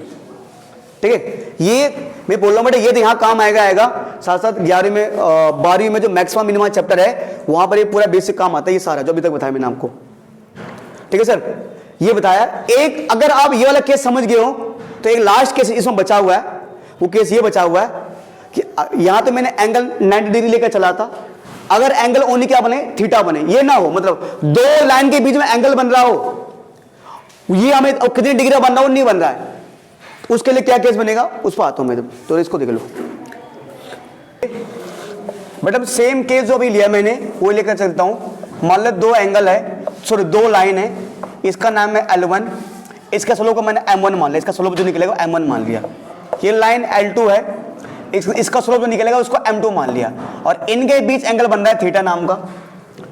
ठीक है। ये मैं बोल रहा हूँ बेटा ये तो यहाँ काम आएगा साथ साथ 11वीं में 12वीं में जो मैक्सिमम मिनिमम चैप्टर है वहां पर ये पूरा बेसिक काम आता है, ये सारा जो अभी तक बताया मैंने आपको। ठीक है सर, ये बताया। एक अगर आप ये वाला केस समझ गए हो तो एक लास्ट केस इसमें बचा हुआ है, वो केस ये बचा हुआ है कि यहां तो मैंने एंगल 90 डिग्री लेकर चला था, अगर एंगल ओनली क्या बने, थीटा बने, ये ना हो, मतलब दो लाइन के बीच में एंगल बन रहा हो, ये हमें कितनी डिग्री बन रहा हो नहीं बन रहा है, तो उसके लिए क्या केस बनेगा उस पर आता हूं मैं, तो इसको देख लो। बट अब सेम केस जो अभी लिया मैंने वो लेकर चलता हूं। मान लो दो एंगल है, सॉरी दो लाइन है, इसका नाम है L1, इसका स्लोप को मैंने M1 मान लिया, इसका स्लोप जो निकलेगा M1 मान लिया। ये लाइन L2 है, इसका स्लोप जो निकलेगा उसको M2 मान लिया, और इनके बीच एंगल बन रहा है थीटा नाम का।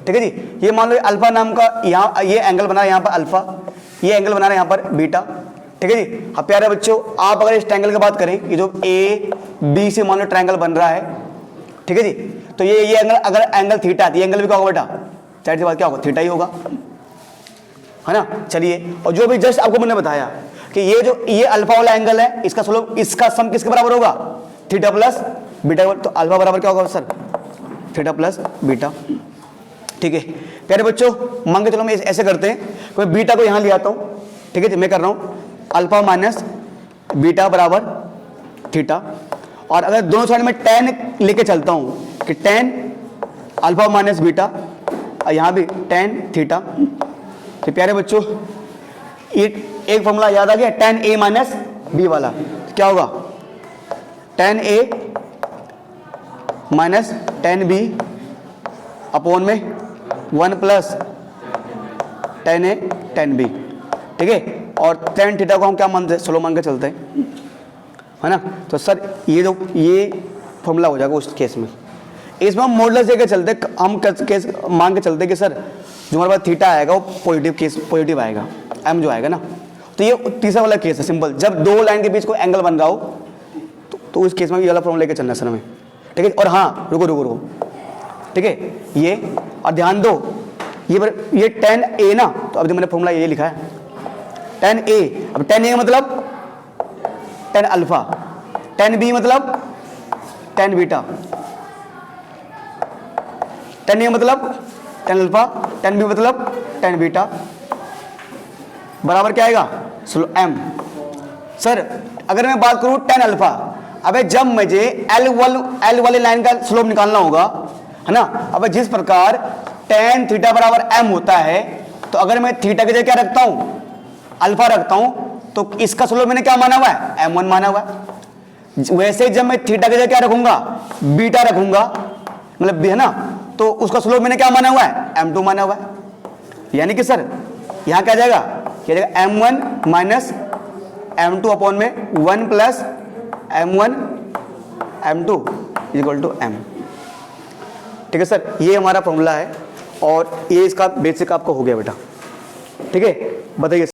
ठीक है जी, ये मान लो अल्फा नाम का, यहाँ ये एंगल बना है यहाँ पर अल्फा, ये एंगल बना रहा है यहाँ पर बीटा। ठीक है जी। अब प्यारे बच्चों आप अगर इस ट्रायंगल की बात करें, ये जो ए बी से मान लो ट्रायंगल बन रहा है, ठीक है जी, तो ये एंगल अगर एंगल थीटा है, एंगल भी क्या होगा बेटा, साइड से बात क्या होगा, थीटा ही होगा, है ना। चलिए, और जो भी जस्ट आपको मैंने बताया कि ये जो ये अल्फा वाला एंगल है, इसका स्लोप, इसका सम किसके बराबर होगा, थीटा प्लस बीटा, तो अल्फा बराबर क्या होगा सर, थीटा प्लस बीटा। ठीक है प्यारे बच्चों, मान के चलो मैं ऐसे करते हैं, मैं बीटा को यहां ले आता हूं। ठीक है जी, मैं कर रहा हूं अल्फा माइनस बीटा बराबर थीटा, और अगर दोनों साइड में tan लेके चलता हूं कि tan अल्फा माइनस बीटा, और यहां भी tan थीटा। तो प्यारे बच्चों एक फॉर्मूला याद आ गया, tan a माइनस बी वाला, तो क्या होगा tan a minus tan b upon में 1 plus tan a tan b। ठीक है, और tan थीटा को हम क्या मानते हैं, स्लोप मान के चलते हैं, है ना। तो सर ये फॉर्मूला हो जाएगा उस केस में। इसमें हम मॉडुलस लेकर चलते, हम केस मान के चलते कि सर जो हमारे पास थीटा आएगा वो पॉजिटिव केस, पॉजिटिव आएगा, m जो आएगा ना। तो ये तीसरा वाला केस है सिंपल, जब दो लाइन के बीच कोई एंगल बन रहा हो तो उस केस में ये वाला फॉर्मूला लेकर चलना है सर हमें। ठीक है, और हाँ रुको, ठीक है ये, और ध्यान दो ये tan a ना, तो अब मैंने फॉर्मूला ये लिखा है tan a, अब tan a मतलब tan अल्फा, tan b मतलब tan बीटा, tan a मतलब tan अल्फा, tan b मतलब tan बीटा, बराबर क्या आएगा m। सर अगर मैं बात करूं tan अल्फा, अबे जब मुझे L वाली लाइन का स्लोप निकालना होगा, है ना, अब जिस प्रकार tan थीटा बराबर m होता है, तो अगर मैं थीटा की जगह क्या रखता हूं, अल्फा रखता हूं, तो इसका स्लोप मैंने क्या माना हुआ है, m1 माना हुआ है। वैसे जब मैं थीटा की जगह क्या रखूंगा, बीटा रखूंगा, मतलब है ना, तो उसका स्लोप मैंने क्या माना हुआ है, m2 माना हुआ है। यानी कि सर यहां क्या जाएगा, क्या जाएगा m1 माइनस m2 अपॉन में 1 plus m1 m2 equal to m। ठीक है सर, ये हमारा फॉर्मूला है, और ये इसका बेसिक आपको हो गया बेटा। ठीक है, बताइए।